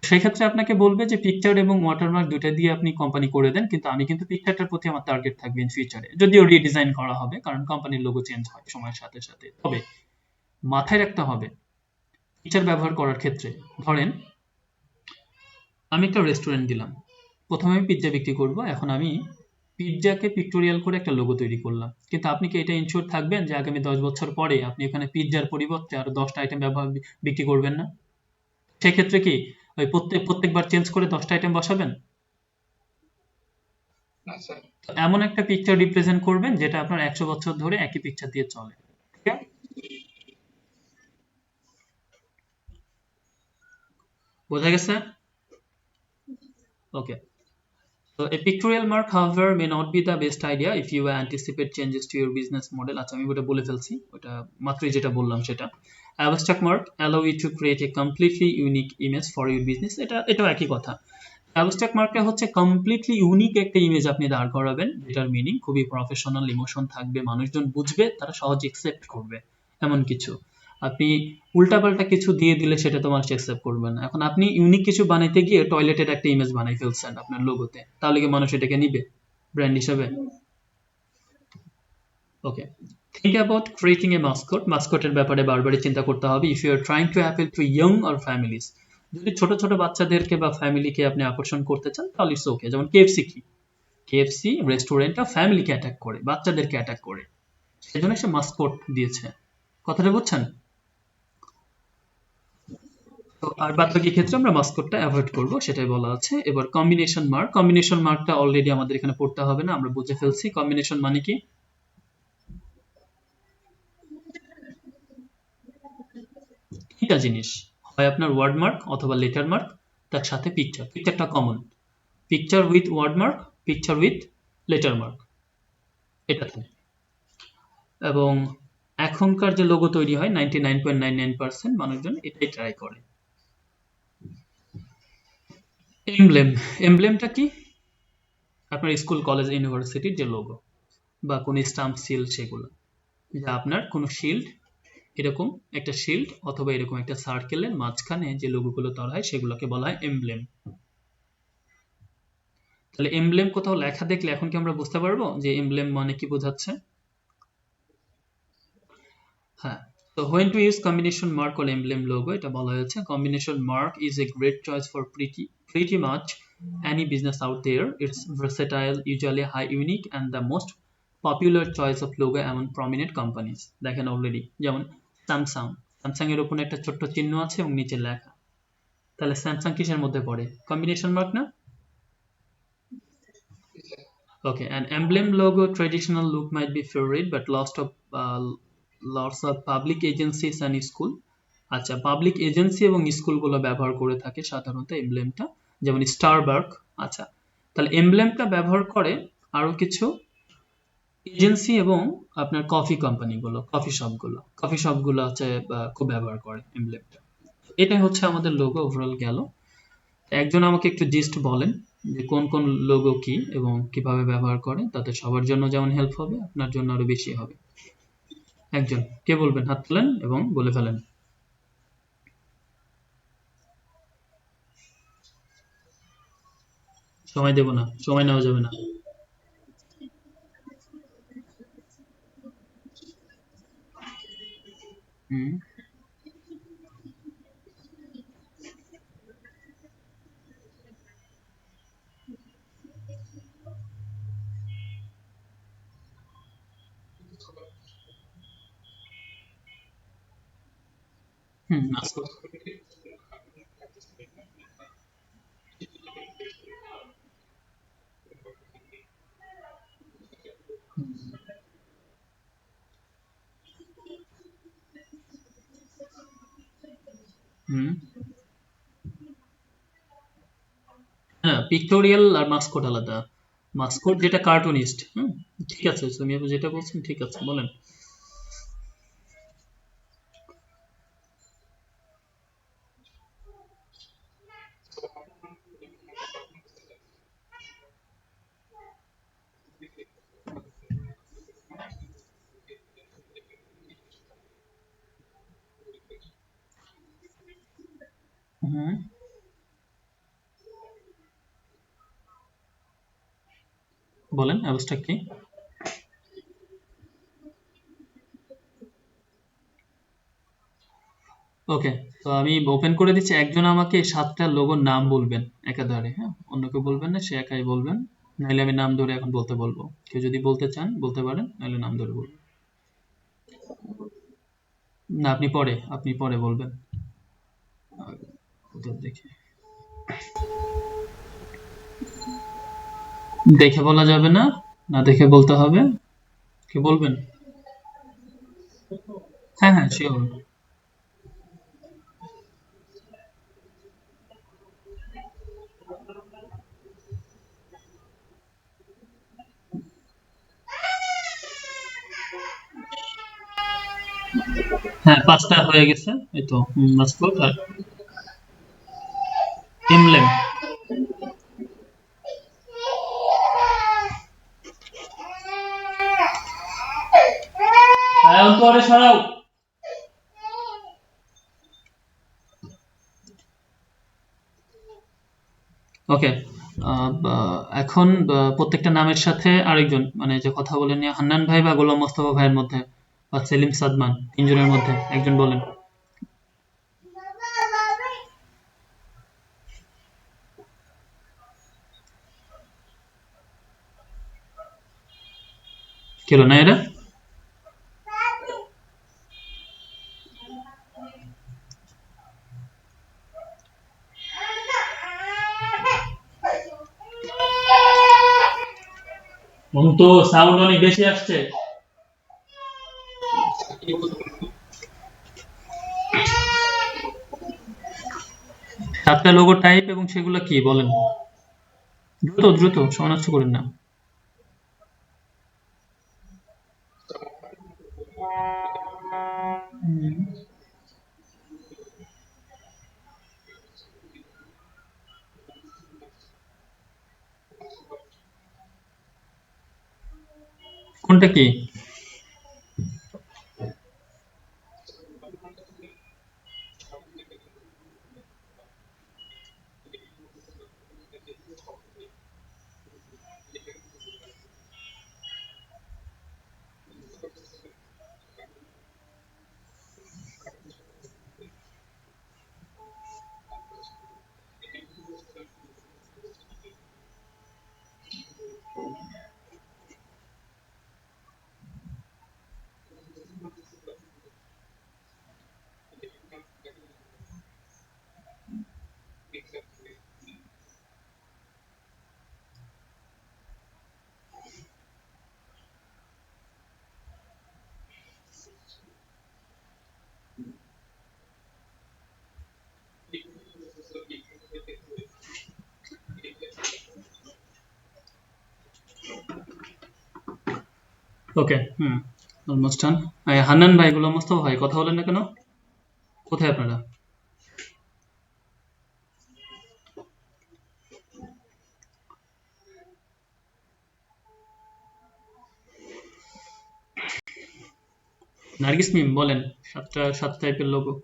A: সেই ক্ষেত্রে আপনাকে বলবে যে পিকচার এবং ওয়াটারমার্ক দুইটা দিয়ে আপনি কোম্পানি করে দেন, কিন্তু আমি কিন্তু পিকচারটার প্রতি আমার টার্গেট থাকবে ইন ফিউচারে, যদিও রিডিজাইন করা হবে কারণ কোম্পানির লোগো চেঞ্জ হয় সময়ের সাথে সাথে। তবে মাথায় রাখতে হবে পিকচার ব্যবহার করার ক্ষেত্রে, ধরেন আমি একটা রেস্টুরেন্ট দিলাম, প্রথমে আমি পিৎজা বিক্রি করব, এখন আমি পিৎজাকে পিক্টোরিয়াল করে একটা লোগো তৈরি করলাম, কিন্তু আপনি কি এটা ইনশিওর থাকবেন যে আগামী 10 বছর পরে আপনি এখানে পিৎজার পরিবর্তে আরো 10টা আইটেম বিক্রি করবেন না? সেক্ষেত্রে কি ওই প্রত্যেকবার চেঞ্জ করে 10টা আইটেম বসাবেন? তো এমন একটা পিকচার রিপ্রেজেন্ট করবেন যেটা আপনার 100 বছর ধরে একই পিকচার দিয়ে চলে, ঠিক আছে? বোঝা গেছে? ওকে। So a pictorial mark, however, may not be the best idea if you anticipate changes to your business model. আচ্ছা, আমি ওটা বলে ফেলছি, ওটা মাত্রই যেটা বললাম সেটা। Abstract mark allow you to create a completely unique image for your business. এটাও একই কথা। Abstract markটা হচ্ছে কমপ্লিটলি ইউনিক একটা ইমেজ আপনি দাঁড় করাবেন, যেটার মিনিং খুবই প্রফেশনাল, ইমোশন থাকবে, মানুষজন বুঝবে, তারা সহজে একসেপ্ট করবে এমন কিছু। আপনি উল্টাপাল্টা কিছু দিয়ে দিলে সেটা তো মানুষ একসেপ্ট করবে না। এখন আপনি ইউনিক কিছু বানাইতে গিয়ে টয়লেটের একটা ইমেজ বানাই ফেলছেন আপনার লোগোতে, তাহলে কি মানুষ এটাকে নিবে ব্র্যান্ড হিসেবে? Okay, think about creating a mascot. মাস্কটের ব্যাপারে বারবারই চিন্তা করতে হবে। If you are trying to appeal to young or families, যদি ছোট ছোট বাচ্চাদেরকে বা ফ্যামিলিকে আপনি আকর্ষণ করতে চান তাহলে ইটস ওকে। যেমন কেএফসি, কি কেএফসি রেস্টুরেন্টটা ফ্যামিলিকে অ্যাটাক করে, বাচ্চাদেরকে অ্যাটাক করে, সেজন্য সে মাস্কট দিয়েছে। কথাটা বুঝছেন? তো আর বাদ বাকি ক্ষেত্রে আমরা মাস্কটটা অ্যাভয়েড করব, সেটাই বলা আছে। এবার কম্বিনেশন মার্ক, কম্বিনেশন মার্কটা অলরেডি আমাদের এখানে পড়তে হবে না, আমরা বুঝে ফেলছি। কম্বিনেশন মানে কি? তিনটা জিনিস, হয় আপনার ওয়ার্ড মার্ক অথবা লেটার মার্ক, তার সাথে পিকচার, পিকচারটা কমন, picture with word mark, picture with letter mark, এটা থাকে। এবং এখনকার যে লোগো তৈরি হয় 99.99% মানুষজন এটাই ট্রাই করে। এমব্লেম, এমব্লেমটা কি? আপনার স্কুল কলেজ ইউনিভার্সিটির যে লোগো বা কোন স্টাম্প সিল, সেগুলো, যা আপনার কোনো শিল্ড, এরকম একটা শিল্ড অথবা এরকম একটা সার্কেলের মাঝখানে যে লোগোগুলো তৈরি হয় সেগুলোকে বলা হয় এমব্লেম। তাহলে এমব্লেম কোথাও লেখা দেখলে এখন কি আমরা বুঝতে পারবো যে এমব্লেম মানে কি বোঝাচ্ছে? হ্যাঁ। তো when to use combination mark or emblem logo, এটা বলা হয়েছে combination mark is a great choice for pretty much any business out there. It's versatile, usually high unique and the most popular choice of logo among prominent companies. দেখেন already যেমন Samsung, Samsung এর উপর একটা ছোট্ট চিহ্ন আছে এবং নিচে লেখা। তাহলে স্যামসাং কিসের মধ্যে পড়ে? কম্বিনেশন মার্ক না? Okay, an emblem logo traditional look might be favorite, but lots of public agencies and school আচ্ছা পাবলিক এজেন্সি এবং স্কুলগুলো ব্যবহার করে থাকে সাধারণত এমব্লেমটা, যেমন স্টারবার্গ। আচ্ছা, তাহলে এমব্লেমটা ব্যবহার করে আরো কিছু এজেন্সি এবং আপনার কফি কোম্পানিগুলো, কফি শপগুলো হচ্ছে খুব ব্যবহার করে এমব্লেমটা। এটাই হচ্ছে আমাদের লোগো ওভারঅল গেল। একজন আমাকে একটু জিস্ট বলেন যে কোন কোন লোগো কি এবং কিভাবে ব্যবহার করে, তাতে সবার জন্য যেমন হেল্প হবে আপনার জন্য আরো বেশি হবে। একজন কে বলবেন? হাত তোলেন এবং বলে ফেলেন। সময় দেব না, সময় নেওয়া যাবে না। হুম হুম আচ্ছা। হুম হ্যাঁ, পিক্টোরিয়াল আর মাস্কট আলাদা। মাস্কট যেটা কার্টুনিস্ট। হুম, ঠিক আছে, তুমি আপনি যেটা বলছেন ঠিক আছে, বলেন। হুম, বলেন অবস্থা কি? ওকে, তো আমি ওপেন করে দিচ্ছি। একজন আমাকে 7টা লোগোর নাম বলবেন একাধারে, হ্যাঁ, অন্য কেউ বলবেন না, সে একাই বলবেন। নাহলে আমি নাম ধরে এখন বলতে বলবো। কেউ যদি বলতে চান বলতে পারেন, নাহলে নাম ধরে বলবেন। না, আপনি পরে বলবেন। কোথাও দেখে দেখে বলা যাবে না, না দেখে বলতে হবে। কে বলবেন? হ্যাঁ হ্যাঁ, শিওর। হ্যাঁ, 5টা হয়ে গেছে। এই তো মাস্কট আর এমব্লেম। হ্যাঁ, পরে সরাও। ওকে, এখন প্রত্যেকটা নামের সাথে আরেকজন, মানে যে কথা বলে নিয়ে হান্নান ভাই বা গোলাম মোস্তফা ভাইয়ের মধ্যে বা সেলিম সাদমান, তিনজনের মধ্যে একজন বলেন। কে না এরা? তো সাউন্ড অনেক বেশি আসছে। 7টা লোগো টাইপ এবং সেগুলো কি বলেন? দ্রুত দ্রুত, সময় নষ্ট করেন না। কোনটা কি? ওকে, অলমোস্ট ডান। হান্নান ভাই, গোলাম মোস্তফা ভাই, কথা বলেন না কেন? কোথায় আপনারা? নার্গিস মিম বলেন, সাত টাইপের লোগো।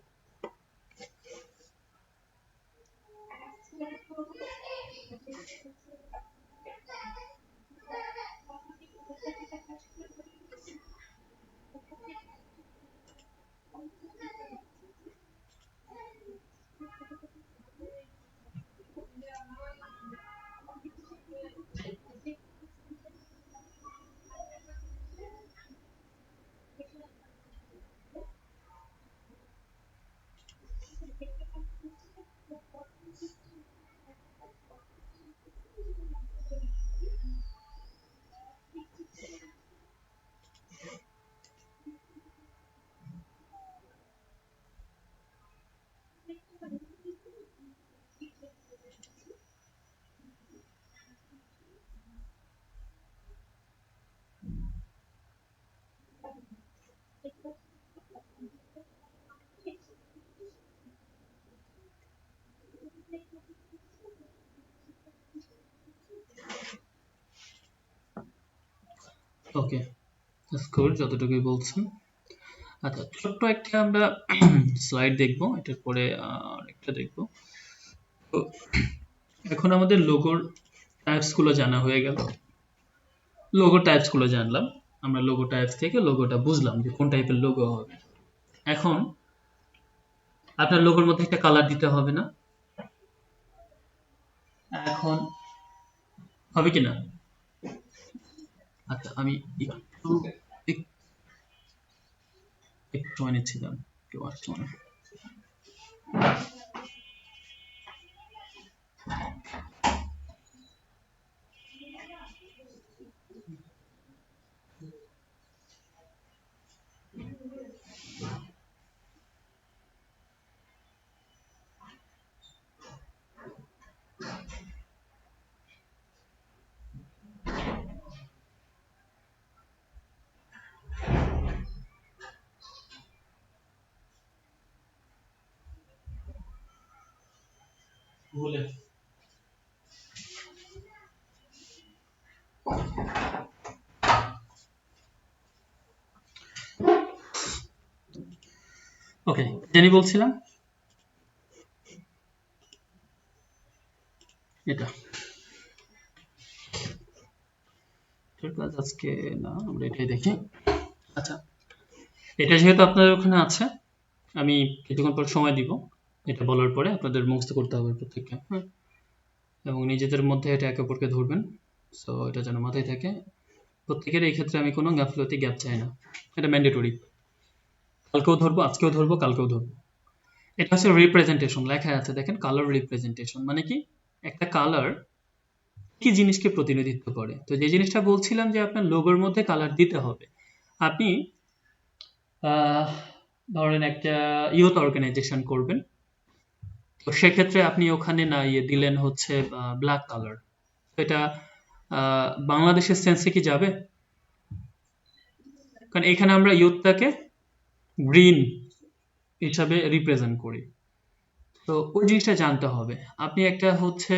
A: ওকে, গুড, যতটুকুই বলছেন। আচ্ছা, ছোট্ট একটা আমরা স্লাইড দেখবো, এটার পরে আরেকটা দেখবো। তো এখন আমাদের লোগোর টাইপস গুলো জানা হয়ে গেল। লোগো টাইপস গুলো জানলাম, আমরা লোগো টাইপস থেকে লোগোটা বুঝলাম যে কোন টাইপের লোগো হবে। এখন আপনার লোগোর মধ্যে একটা কালার দিতে হবে না? এখন হবে কি না? আচ্ছা, আমি একটু একটু এনেছিলাম, কেউ আসছে না। বলে ওকে, জানি বলছিলাম এটা কাজ আজকে না, আমরা এটাই দেখি। আচ্ছা, এটা যেহেতু আপনাদের ওখানে আছে, আমি কিছুক্ষণ পর সময় দিব, এটা বলার পরে আপনাদের মুখস্থ করতে হবে প্রত্যেককে, হ্যাঁ, এবং নিজেদের মধ্যে এটা একে অপরকে ধরবেন। সো এটা যেন মাথায় থাকে প্রত্যেকের। এই ক্ষেত্রে আমি কোনো গাফলতি গ্যাপ চাই না, এটা ম্যান্ডেটরি। কালকেও ধরবো, আজকেও ধরবো, কালকেও ধরবো। এটা হচ্ছে রিপ্রেজেন্টেশন, লেখা আছে দেখেন, কালার রিপ্রেজেন্টেশন মানে কি? একটা কালার কি জিনিসকে প্রতিনিধিত্ব করে। তো যে জিনিসটা বলছিলাম যে আপনার লোগোর মধ্যে কালার দিতে হবে। আপনি আহ, ধরেন একটা ইউথ অর্গানাইজেশন করবেন, তো সেক্ষেত্রে আপনি ওখানে না দিলেন হচ্ছে ব্ল্যাক কালার, এটা বাংলাদেশের সেন্সে কি যাবে? কারণ এখানে আমরা ইউথটাকে গ্রিন হিসাবে রিপ্রেজেন্ট করি। তো ওই জিনিসটা জানতে হবে। আপনি একটা হচ্ছে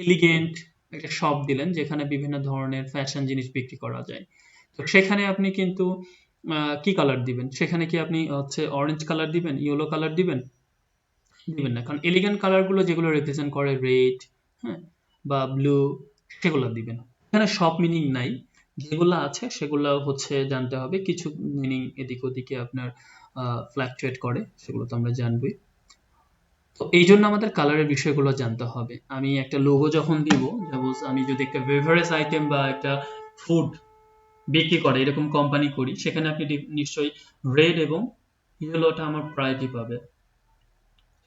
A: এলিগেন্ট একটা শপ দিলেন যেখানে বিভিন্ন ধরনের ফ্যাশন জিনিস বিক্রি করা যায়, তো সেখানে আপনি কিন্তু কি কালার দিবেন? সেখানে কি আপনি হচ্ছে অরেঞ্জ কালার দিবেন, ইয়েলো কালার দিবেন? দিবেন না, কারণ এলিগেন্ট কালারগুলো যেগুলো রিপ্রেজেন্ট করে রেড, হ্যাঁ, বা ব্লু, সেগুলো দিবেন। এখানে সব মিনিং নাই, যেগুলো আছে সেগুলো হচ্ছে জানতে হবে। কিছু মিনিং এদিক ওদিকে আপনার ফ্ল্যাকচুয়েট করে, সেগুলো তো আমরা জানবই। তো এই জন্য আমাদের কালারের বিষয়গুলো জানতে হবে। আমি একটা লোগো যখন দিব, আমি যদি একটা বেভারেজ আইটেম বা একটা ফুড বিক্রি করে এরকম কোম্পানি করি, সেখানে আপনি নিশ্চয়ই রেড এবং ইয়েলোটা আমার প্রায়োরিটি পাবে,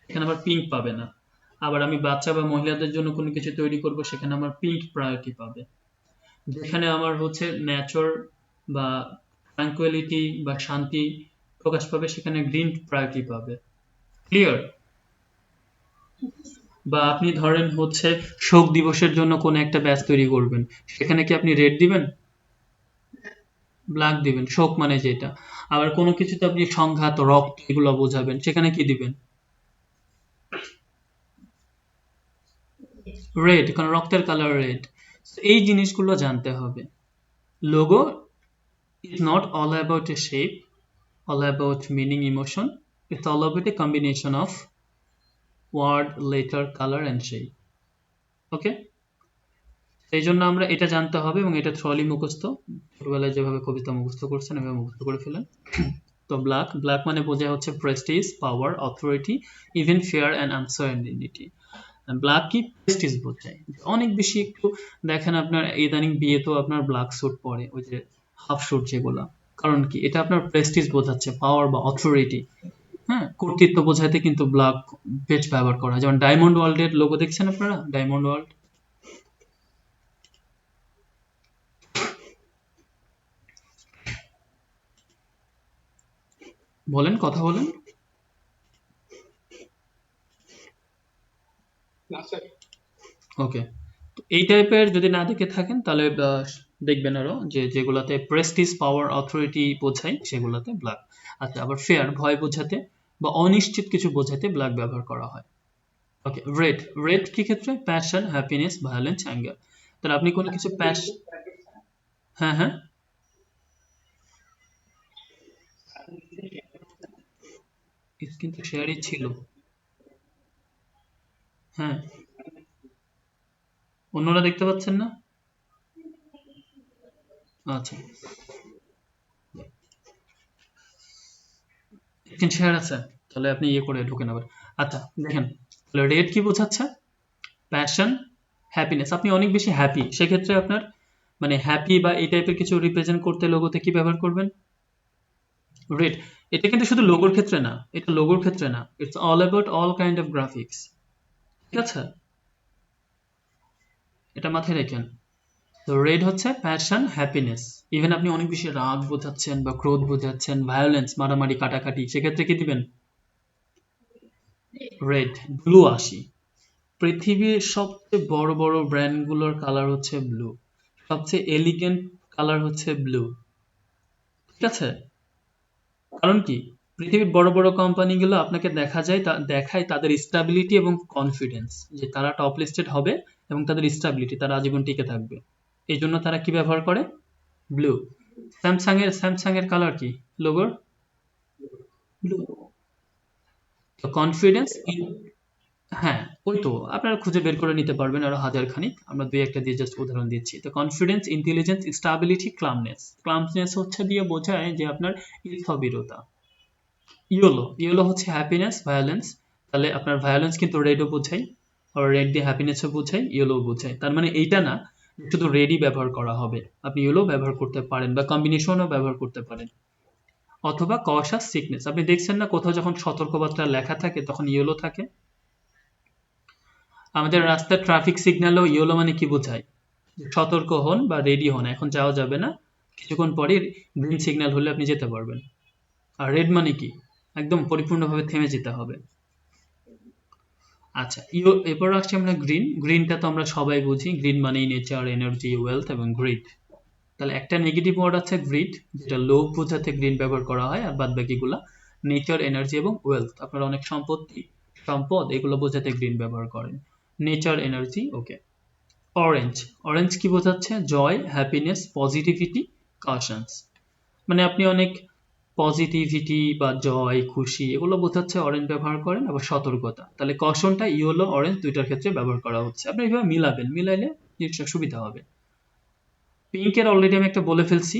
A: এখানে আবার পিঙ্ক পাবে না। আবার আমি বাচ্চা বা মহিলাদের জন্য কোনো কিছু তৈরি করব, সেখানে আমার পিঙ্ক প্রায়োরিটি পাবে। যেখানে আমার হচ্ছে নেচার বা ট্রাঙ্কুয়ালিটি বা শান্তি প্রকাশ পাবে, সেখানে গ্রিন প্রায়োরিটি পাবে। ক্লিয়ার? বা আপনি ধরেন হচ্ছে শোক দিবসের জন্য কোন একটা ব্যাচ তৈরি করবেন, সেখানে কি আপনি রেড দিবেন? ব্ল্যাক দিবেন, শোক মানে যেটা। আবার কোনো কিছুতে আপনি সংঘাত, রক্ত এগুলো বোঝাবেন, সেখানে কি দিবেন? রেড, কারণ রক্তের কালার রেড। এই জিনিসগুলো জানতে হবে। Logo is not all about a shape, all about meaning, emotion. It's all about a combination of word, letter, color and shape. ওকে, এই জন্য আমরা এটা জানতে হবে এবং এটা থ্রলি মুখস্থ, ছোটবেলায় যেভাবে কবিতা মুখস্থ করছেন এভাবে মুখস্থ করে ফেলেন। তো ব্ল্যাক, ব্ল্যাক মানে বোঝায় হচ্ছে Prestige, power, authority, even fair and uncertainty. Black কি প্রেস্টিজ বোঝায়, অনেক বেশি একটু দেখেন আপনার ইদানিং বিয়ে তো আপনার ব্ল্যাক স্যুট পরে, ওই যে হাফ স্যুট যেগুলা, কারণ কি এটা আপনার প্রেস্টিজ বোঝাচ্ছে, পাওয়ার বা অথরিটি, হ্যাঁ, কর্তৃত্ব বোঝাতে কিন্তু ব্ল্যাক বেশ ব্যবহার করা হয়। যেমন ডায়মন্ড ওয়ার্ল্ডের লোগো দেখছেন আপনারা, ডায়মন্ড ওয়ার্ল্ড, বলেন, কথা বলেন। ওকে, এই টাইপের যদি না দেখে থাকেন তাহলে দেখবেন আরো যে যেগুলাতে প্রেস্টিজ, পাওয়ার, অথরিটি বোঝায় সেগুলাতে ব্ল্যাক। আচ্ছা, আবার ফেয়ার, ভয় বোঝাতে বা অনিশ্চিত কিছু বোঝাতে ব্ল্যাক ব্যবহার করা হয়। ওকে, রেড, রেড কি ক্ষেত্রে? Passion, happiness, violence, anger. তাহলে আপনি কোনো কিছু হ্যাঁ হ্যাঁ, কিন্তু শেয়ারই ছিল। হ্যাঁ, অন্যরা দেখতে পাচ্ছেন না? আচ্ছা, স্ক্রিন শেয়ার আছে, তাহলে আপনি ইয়ে করে ঢুকেন আবার। আচ্ছা দেখেন, তাহলে রেড কি বোঝাচ্ছে? প্যাশন, হ্যাপিনেস, আপনি অনেক বেশি হ্যাপি, সেক্ষেত্রে আপনার মানে হ্যাপি বা এই টাইপের কিছু রিপ্রেজেন্ট করতে লোগোতে কি ব্যবহার করবেন? রেড। এটা কিন্তু শুধু লোগোর ক্ষেত্রে না, এটা লোগোর ক্ষেত্রে না, it's all about all kind of graphics. ঠিক আছে, এটা মাথায় রাখেন। তো রেড হচ্ছে প্যাশন, হ্যাপিনেস, ইভেন আপনি অনেক বেশি রাগ বোঝাচ্ছেন বা ক্রোধ বোঝাচ্ছেন, ভায়োলেন্স, মারামারি কাটাকাটি, সেক্ষেত্রে কি দিবেন? রেড। ব্লু আসি, পৃথিবীর সবচেয়ে বড় বড় ব্র্যান্ডগুলোর কালার হচ্ছে ব্লু, সবচেয়ে এলিগেন্ট কালার হচ্ছে ব্লু। ঠিক আছে, কারণ কি পৃথিবীর বড় বড় কোম্পানিগুলো আপনাকে দেখা যায় দেখায় তাদের স্টাবিলিটি এবং কনফিডেন্স, যে তারা টপ লিস্টেড হবে এবং তাদের স্টাবিলিটি, তারা আজীবন টিকে থাকবে। এই জন্য তারা কি ব্যবহার করে? ব্লু। স্যামসাং এর কালার কি লোগোর? ব্লু। তো কনফিডেন্স, হ্যাঁ, ওই তো আপনারা খুঁজে বের করে নিতে পারবেন আরো হাজার খানিক, আমরা দুই একটা দিয়ে জাস্ট উদাহরণ দিচ্ছি। তো কনফিডেন্স, ইন্টেলিজেন্স, স্টাবিলিটি, ক্লামনেস। ক্লামনেস হচ্ছে দিয়ে বোঝায় যে আপনার স্থবিরতা। ইয়েলো, ইয়েলো হচ্ছে হ্যাপিনেস, ভায়োলেন্স, তাহলে আপনার ভায়োলেন্স কিন্তু রেডও বোঝায়, আর রেড দিয়ে হ্যাপিনেসও বোঝায়, ইয়েলো বোঝায়। তার মানে এইটা না যে শুধু রেডই ব্যবহার করা হবে, আপনি ইয়েলো ব্যবহার করতে পারেন বা কম্বিনেশনও ব্যবহার করতে পারেন। অথবা কশাস, সিকনেস, আপনি দেখছেন না কোথাও যখন সতর্কবার্তা লেখা থাকে তখন ইয়েলো থাকে? আমাদের রাস্তার ট্রাফিক সিগন্যালও ইয়েলো মানে কি বোঝায়? সতর্ক হন বা রেডি হন, এখন যাওয়া যাবে না, কিছুক্ষণ পরে গ্রিন সিগন্যাল হলে আপনি যেতে পারবেন। আর রেড মানে কি? একদম পরিপূর্ণভাবে থেমে যেতে হবে। আচ্ছা, এরপর আসছি আমরা গ্রিন। গ্রিনটা তো আমরা সবাই বুঝি, গ্রিন মানেই নেচার, এনার্জি, ওয়েলথ এবং গ্রিড। তাহলে একটা নেগেটিভ ওয়ার্ড আছে গ্রিড, যেটা লোভ বোঝাতে গ্রিন ব্যবহার করা হয়, আর বাদ বাকিগুলা নেচার, এনার্জি এবং ওয়েলথ, আপনার অনেক সম্পত্তি, সম্পদ, এগুলো বোঝাতে গ্রিন ব্যবহার করেন। নেচার, এনার্জি, ওকে। অরেঞ্জ, অরেঞ্জ কি বোঝাচ্ছে? জয়, হ্যাপিনেস, পজিটিভিটি, কাশনস, মানে আপনি অনেক পজিটিভিটি বা জয়, খুশি, এগুলো বোঝাচ্ছে অরেঞ্জ ব্যবহার করেন। আবার সতর্কতা, তাহলে কশনটা ইয়েলো, অরেঞ্জ দুইটার ক্ষেত্রে ব্যবহার করা হচ্ছে। আপনি এইভাবে মিলাবেন, মিলাইলে জিনিসটা সুবিধা হবে। পিঙ্কের অলরেডি আমি একটা বলে ফেলছি,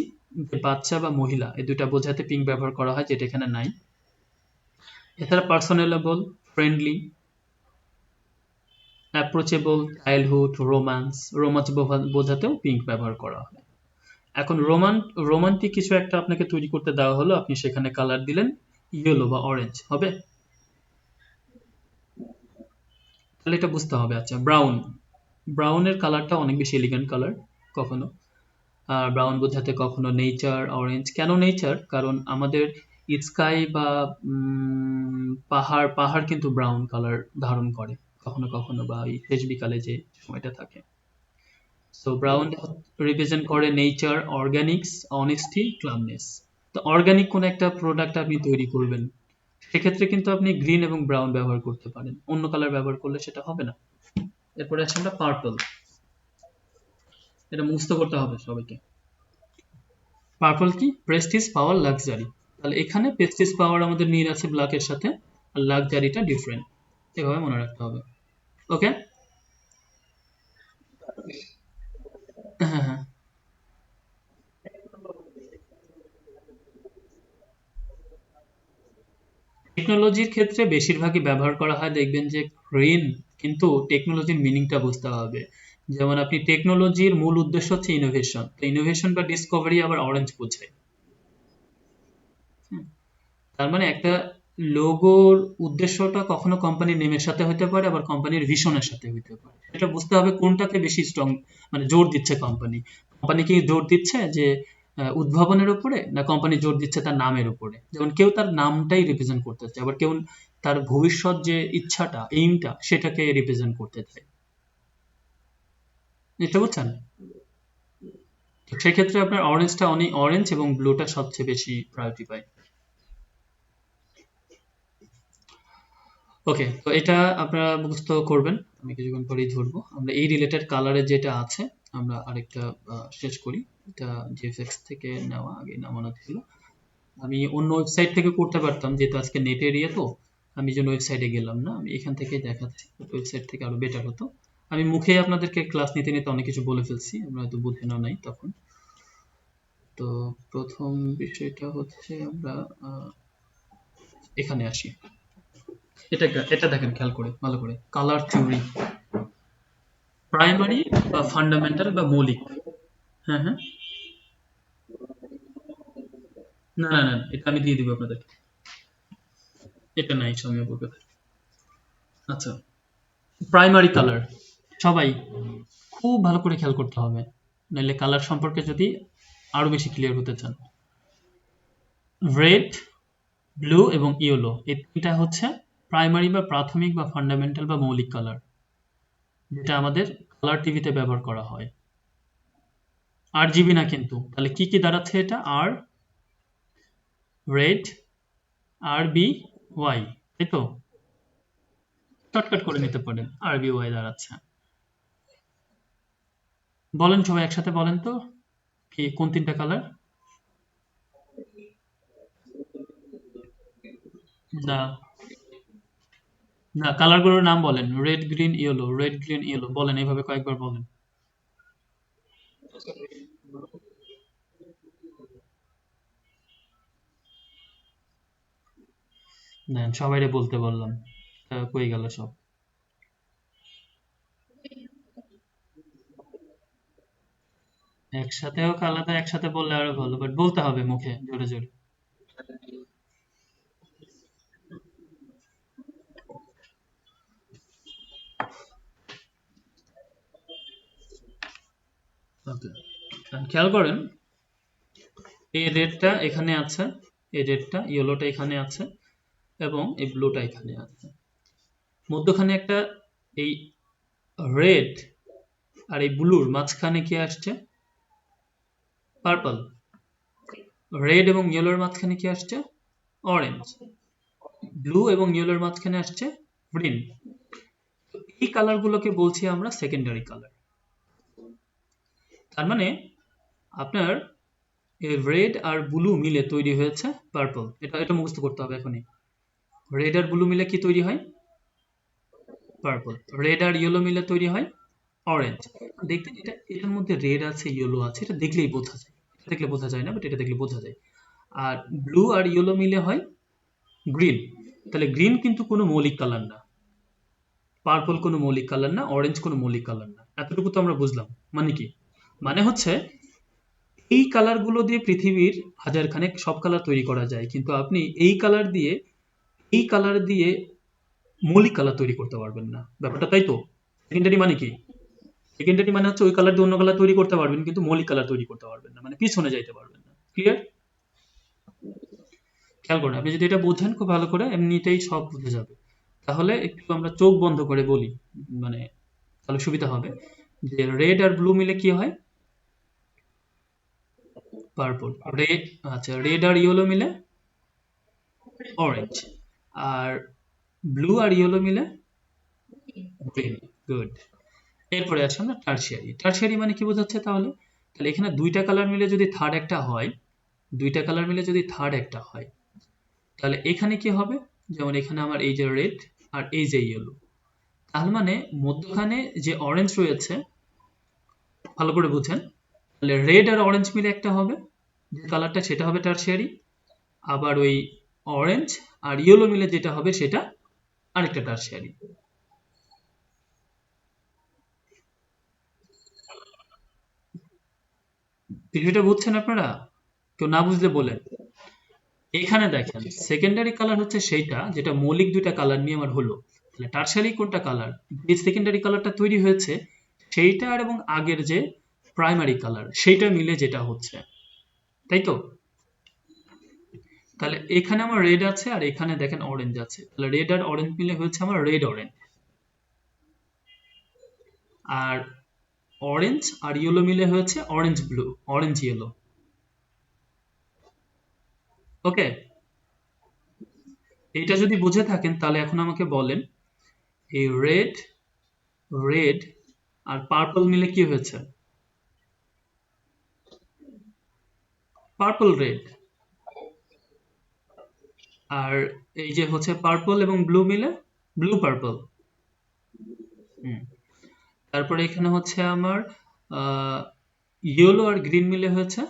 A: যে বাচ্চা বা মহিলা, এই দুইটা বোঝাতে পিঙ্ক ব্যবহার করা হয়, যেটা এখানে নাই। এছাড়া personable, friendly, approachable, childhood, romance, romance বোঝাতেও পিঙ্ক ব্যবহার করা হয়। এখন রোমান্টিক কিছু একটা আপনাকে তৈরি করতে দেওয়া হলো, আপনি সেখানে কালার দিলেন ইয়েলো বা অরেঞ্জ, হবে? তাহলে এটা বুঝতে হবে। আচ্ছা, ব্রাউন, ব্রাউনের কালারটা অনেক বেশি এলিগেন্ট কালার, কখনো আর ব্রাউন বোঝাতে কখনো নেচার, অরেঞ্জ। কেন নেচার? কারণ আমাদের স্কাই বা পাহাড়, পাহাড় কিন্তু ব্রাউন কালার ধারণ করে কখনো কখনো, বা এই শেষ বিকালে যে সময়টা থাকে। সো ব্রাউন রিপ্রেজেন্ট করে নেচার, অর্গানিক্স, অনেস্টি, ক্লামনেস। তো অর্গানিক কোন একটা প্রোডাক্ট আপনি তৈরি করবেন, সেক্ষেত্রে কিন্তু আপনি গ্রিন এবং ব্রাউন ব্যবহার করতে পারেন, অন্য কালার ব্যবহার করলে সেটা হবে না। এরপরে আসছে আমরা পার্পল। এটা মুখস্থ করতে হবে সবাইকে। পার্পল কি? প্রেস্টিজ, পাওয়ার, লাক্সারি। তাহলে এখানে প্রেস্টিজ পাওয়ার আমাদের মিল আছে ব্ল্যাকের সাথে, আর লাক্সারিটা ডিফারেন্ট, এভাবে মনে রাখতে হবে। ওকে। হ্যাঁ হ্যাঁ। টেকনোলজির ক্ষেত্রে বেশিরভাগই ব্যবহার করা হয়, দেখবেন যে গ্রিন, কিন্তু টেকনোলজির মিনিংটা বুঝতে হবে। যেমন আপনি টেকনোলজির মূল উদ্দেশ্য হচ্ছে ইনোভেশন, তো ইনোভেশন বা ডিসকভারি আবার অরেঞ্জ বোঝায়। হুম। তার মানে একটা লোগোর উদ্দেশ্যটা কখনো কোম্পানির নেমের সাথে হতে পারে, আবার কোম্পানির ভিশনের সাথে হতে পারে। এটা বুঝতে হবে কোনটাতে বেশি স্ট্রং, মানে জোর দিচ্ছে কোম্পানি। কোম্পানি কি জোর দিচ্ছে যে উদ্ভাবনের উপরে, না কোম্পানি জোর দিচ্ছে তার নামের উপরে? যেমন কেউ তার নামটাই রিপ্রেজেন্ট করতে চায়, আবার কেউ তার ভবিষ্যৎ যে ইচ্ছাটা, এইমটা, সেটাকে রিপ্রেজেন্ট করতে চায়। এটা বুঝছেন? তো সেক্ষেত্রে আপনার অরেঞ্জটা, অনেক অরেঞ্জ এবং ব্লুটা সবচেয়ে বেশি প্রায়োরিটি পায়। ওকে, তো এটা আপনারা মুখস্থ করবেন, আমি কিছুক্ষণ পরেই ধরবো। আমরা এই রিলেটেড কালারের যেটা আছে, আমরা আরেকটা শেষ করি। এটা জিএফএক্স থেকে নেওয়া, আগে নামানো ছিল। আমি অন্য ওয়েবসাইট থেকে করতে পারতাম, যেহেতু আজকে নেটের ইয়ে, তো আমি যেন ওয়েবসাইটে গেলাম না, আমি এখান থেকেই দেখাচ্ছি। ওয়েবসাইট থেকে আরো বেটার হতো। আমি মুখে আপনাদেরকে ক্লাস নিতে নিতে অনেক কিছু বলে ফেলছি, আমরা হয়তো বুঝে নাও নাই তখন। তো প্রথম বিষয়টা হচ্ছে আমরা এখানে আসি। এটা এটা দেখেন খেয়াল করে ভালো করে, কালার থিওরি, প্রাইমারি বা ফান্ডামেন্টাল বা মৌলিক। হ্যাঁ হ্যাঁ। না না না, এটা আমি দিয়ে দিব আপনাদের। এটা নাই সৌম্য বলবে। আচ্ছা, প্রাইমারি কালার সবাই খুব ভালো করে খেয়াল করতে হবে, নাহলে কালার সম্পর্কে যদি আরো বেশি ক্লিয়ার হতে চান। রেড, ব্লু এবং ইয়েলো, এই তিনটা হচ্ছে প্রাইমারি বা প্রাথমিক বা ফান্ডামেন্টাল বা মৌলিক কালার, যেটা আমাদের কালার টিভিতে ব্যবহার করা হয়। আর জিবি না কিন্তু, তাহলে কি কি দাঁড়াচ্ছে এটা? আর, রেড, আর বি, ওয়াই, তাই তো? শর্টকাট করে নিতে পারেন, আর বি ওয়াই দাঁড়াচ্ছে। বলেন সবাই একসাথে বলেন তো, কি কোন তিনটা কালার? না না, কালারগুলোর নাম বলেন, red green yellow, red green yellow, বলেন এইভাবে কয়েকবার বলেন। নেন, সবাইরে বলতে বললাম, কই গেল সব? একসাথে হোক আলাদা, একসাথে বললে আরো ভালো, বাট বলতে হবে মুখে জোরে জোরে। ওকে, খেয়াল করেন, এই রেডটা এখানে আছে, এই রেডটা ইয়েলোটা এখানে আছে, এবং এই ব্লুটা এখানে আছে। মধ্যখানে একটা, এই রেড আর এই ব্লুর মাঝখানে কি আসছে? পার্পল। রেড এবং ইয়েলোর মাঝখানে কি আসছে? অরেঞ্জ। ব্লু এবং ইয়েলোর মাঝখানে আসছে গ্রিন। এই কালারগুলোকে বলছি আমরা সেকেন্ডারি কালার। তার মানে আপনার রেড আর ব্লু মিলে তৈরি হয়েছে পার্পল, এটা এটা মুখস্থ করতে হবে এখনই। রেড আর ব্লু মিলে কি তৈরি হয়? পার্পল। রেড আর ইয়েলো মিলে তৈরি হয় অরেঞ্জ। দেখতে এটা, এটার মধ্যে রেড আছে, ইয়েলো আছে, এটা দেখলেই বোঝা যায়। এটা দেখলে বোঝা যায় না, বাট এটা দেখলে বোঝা যায়। আর ব্লু আর ইয়েলো মিলে হয় গ্রিন। তাহলে গ্রিন কিন্তু কোনো মৌলিক কালার না, পার্পল কোনো মৌলিক কালার না, অরেঞ্জ কোনো মৌলিক কালার না। এতটুকু তো আমরা বুঝলাম। মানে কি? মানে হচ্ছে এই কালারগুলো দিয়ে পৃথিবীর হাজার খানেক সব কালার তৈরি করা যায়, কিন্তু আপনি এই কালার দিয়ে, এই কালার দিয়ে মৌলিক কালার তৈরি করতে পারবেন না। ব্যাপারটা তাই তো? সেকেন্ডারি মানে কি? সেকেন্ডারি মানে হচ্ছে ওই কালার দিয়ে অন্য কালার তৈরি করতে পারবেন, কিন্তু মৌলিক কালার তৈরি করতে পারবেন না, মানে পিছনে যাইতে পারবেন না। ক্লিয়ার? খেয়াল করুন, আপনি যদি এটা বোঝেন খুব ভালো করে, এমনিতেই সব বুঝে যাবে। তাহলে একটু আমরা চোখ বন্ধ করে বলি, মানে তাহলে সুবিধা হবে। যে রেড আর ব্লু মিলে কি হয়? পার্পল। রেড, আচ্ছা, রেড আর ইয়েলো মিলে অরেঞ্জ। আর ব্লু আর ইয়েলো মিলে গ্রিন। গুড। এরপরে আসে আমরা টার্সিয়ারি। টার্সিয়ারি মানে কি বোঝাচ্ছে তাহলে? তাহলে এখানে দুইটা কালার মিলে যদি থার্ড একটা হয়, দুইটা কালার মিলে যদি থার্ড একটা হয়, তাহলে এখানে কি হবে? যেমন এখানে আমার এই যে রেড আর এই যে ইয়েলো, তার মানে মধ্যখানে যে অরেঞ্জ রয়েছে, ভালো করে বুঝেন, তাহলে রেড আর অরেঞ্জ মিলে একটা হবে, যে কালারটা সেটা হবে টার্সিয়ারি। আবার ওই অরেঞ্জ আর ইয়েলো মিলে যেটা হবে সেটা আরেকটা টার্সিয়ারি। বিষয়টা বুঝছেন আপনারা? কেউ না বুঝলে বলেন। এখানে দেখেন সেকেন্ডারি কালার হচ্ছে সেইটা যেটা মৌলিক দুইটা কালার নিয়ে আমার হলো। তাহলে টার্সারি কোনটা কালার? যে সেকেন্ডারি কালারটা তৈরি হয়েছে সেইটা আর এবং আগের যে প্রাইমারি কালার সেইটা মিলে যেটা হচ্ছে, তাই তো? তাহলে এখানে আমার রেড আছে আর এখানে দেখেন অরেঞ্জ আছে, তাহলে রেড আর অরেঞ্জ মিলে হচ্ছে আমার রেড অরেঞ্জ। আর অরেঞ্জ আর ইয়েলো মিলে হয়েছে অরেঞ্জ ব্লু, অরেঞ্জ ইয়েলো। ওকে, এইটা যদি বুঝে থাকেন তাহলে এখন আমাকে বলেন এই রেড, রেড আর পার্পল মিলে কি হয়েছে? Purple red. আর এই যে হচ্ছে পার্পল এবং ব্লু মিলে ব্লু পার্পল। হুম। তারপরে এখানে হচ্ছে আমার ইয়েলো আর গ্রিন মিলে হয়েছে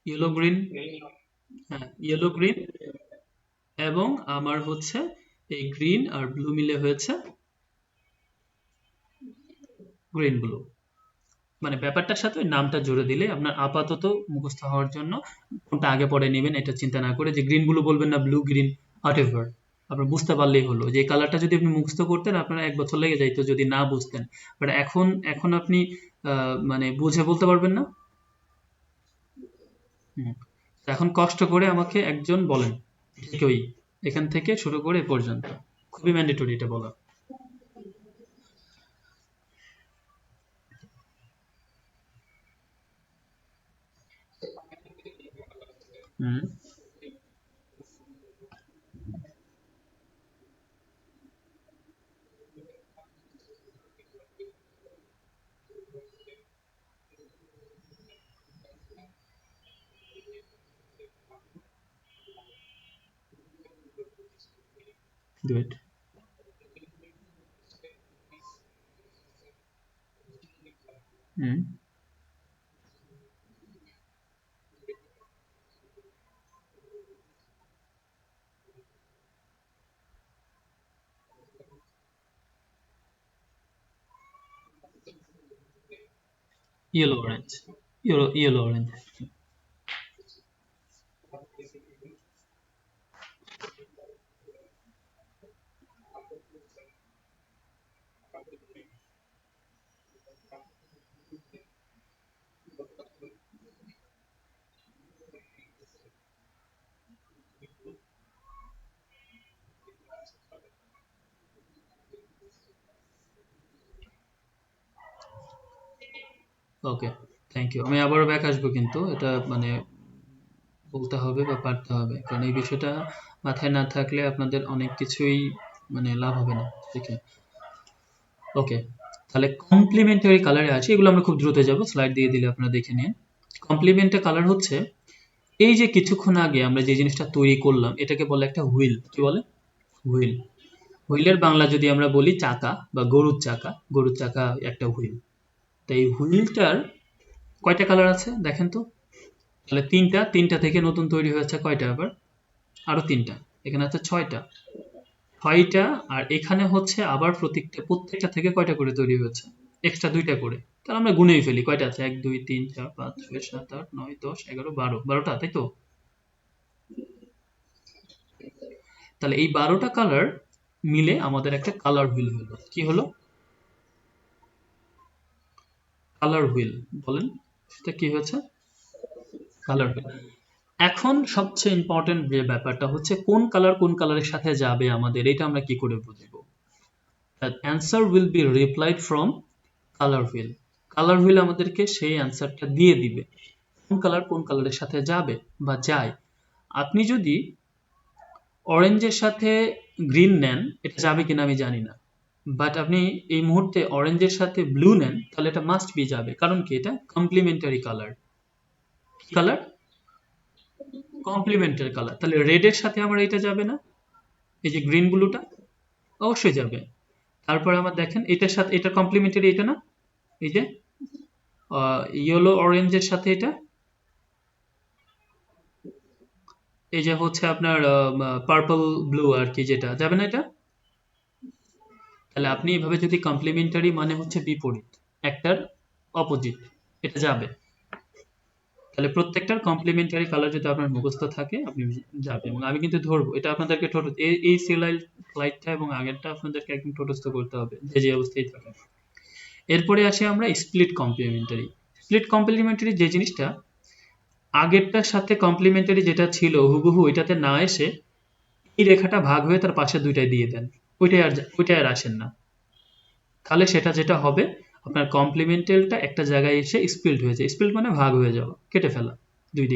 A: ইয়েলো গ্রিন। হ্যাঁ, ইয়েলো গ্রিন। এবং আমার হচ্ছে এই গ্রিন আর ব্লু মিলে হয়েছে গ্রিন ব্লু। মানে ব্যাপারটার সাথে ওই নামটা জুড়ে দিলে আপনার আপাতত মুখস্থ হওয়ার জন্য কোনটা আগে পরে নেবেন এটা চিন্তা না করে, যে গ্রিন ব্লু বলবেন না, ব্লু গ্রিন হোয়াটএভার, আপনার বুঝতে পারলেই হলো। যে কালারটা যদি আপনি মুখস্থ করতেন আপনার 1 বছর লেগে যাইতো যদি না বুঝতেন। বাট এখন এখন আপনি মানে বুঝে বলতে পারবেন না। হুম। তো এখন কষ্ট করে আমাকে একজন বলেন কেউই, এখান থেকে শুরু করে এ পর্যন্ত, খুবই ম্যান্ডেটরি এটা বলা। Hmm. Good. Hmm. Yellow orange. Yellow orange. Okay, thank you. আমি আবারও ব্যাক আসবো, কিন্তু এটা মানে বলতে হবে বা পারতে হবে, কারণ এই বিষয়টা মাথায় না থাকলে আপনাদের অনেক কিছুই মানে লাভ হবে না। ঠিক আছে, ওকে। তাহলে কমপ্লিমেন্টারি কালারে আছে, এগুলো আমরা খুব দ্রুত যাব, স্লাইড দিয়ে দিলে আপনারা দেখে নিন। কমপ্লিমেন্টারি কালার হচ্ছে এই যে কিছুক্ষণ আগে আমরা যে জিনিসটা তৈরি করলাম এটাকে বলে একটা হুইল। কি বলে? হুইল। হুইলের বাংলা যদি আমরা বলি চাকা বা গরুর চাকা, গরুর চাকা একটা হুইল। তো এই হুইলটার কয়টা কালার আছে দেখেন তো? তাহলে তিনটা, তিনটা থেকে নতুন তৈরি হয়েছে কয়টা আবার? আরো তিনটা, এখানে আছে ছয়টা। ছয়টা। আর এখানে হচ্ছে আবার প্রত্যেকটা থেকে কয়টা করে তৈরি হয়েছে? এক্সট্রা দুইটা করে। তাহলে আমরা গুনেই ফেলি কয়টা আছে, 1 2 3 4 5 6 7 8 9 10 11 12, 12টা, তাই তো? তাহলে এই 12টা কালার মিলে আমাদের একটা কালার হুইল হলো। কি হলো? Colour wheel. বলেন সেটা কি হয়েছে? Colour wheel. এখন সবচেয়ে ইম্পর্টেন্ট যে ব্যাপারটা হচ্ছে কোন কালার কোন কালারের সাথে যাবে আমাদের, এটা আমরা কি করে বুঝবো? That answer will be replied from colour wheel. Colour wheel আমাদেরকে সেই অ্যান্সারটা দিয়ে দিবে কোন কালারের সাথে যাবে বা যায়। আপনি যদি অরেঞ্জের সাথে গ্রিন নেন, এটা যাবে কিনা আমি জানি না, বাট আপনি এই মুহূর্তে অরেঞ্জের সাথে ব্লু নেন, তাহলে এটা মাস্ট বি যাবে। কারণ কি, এটা কমপ্লিমেন্টারি কালার। কি কালার? Complementary colour. তাহলে রেডের সাথে আমার এটা যাবে না, এই যে গ্রিন ব্লুটা? অবশ্যই যাবে। তারপরে আমার দেখেন এটার সাথে এটা কমপ্লিমেন্টারি, এটা না? এই যে ইয়েলো অরেঞ্জের সাথে এটা, এই যে হচ্ছে আপনার পার্পল ব্লু আর কি, যেটা যাবে না এটা? তাহলে আপনি এভাবে যদি কমপ্লিমেন্টারি মানে হচ্ছে বিপরীত, একটার অপোজিট, এটা যাবে। তাহলে প্রত্যেকটার কমপ্লিমেন্টারি কালার যদি আপনার মুখস্থ থাকে আপনি যাবে। এবং আমি কিন্তু ধরবো এটা আপনাদেরকে এই সিলাইল ফ্লাইটটা এবং আগেরটা আপনাদেরকে একদম ঠোঁটস্থ করতে হবে, যে যে অবস্থায় থাকে। এরপরে আসি আমরা স্প্লিট কমপ্লিমেন্টারি। স্প্লিট কমপ্লিমেন্টারি যে জিনিসটা আগেরটার সাথে কমপ্লিমেন্টারি যেটা ছিল হুবহু এটাতে না এসে এই রেখাটা ভাগ হয়ে তার পাশে দুইটাই দিয়ে দেন, ওইটাই আর আসেন না। তাহলে সেটা যেটা হবে, আপনার কমপ্লিমেন্টারিটা একটা জায়গায় এসে স্প্লিট হয়ে যায়। স্প্লিট মানে ভাগ হয়ে যাওয়া, কেটে ফেলা, দুই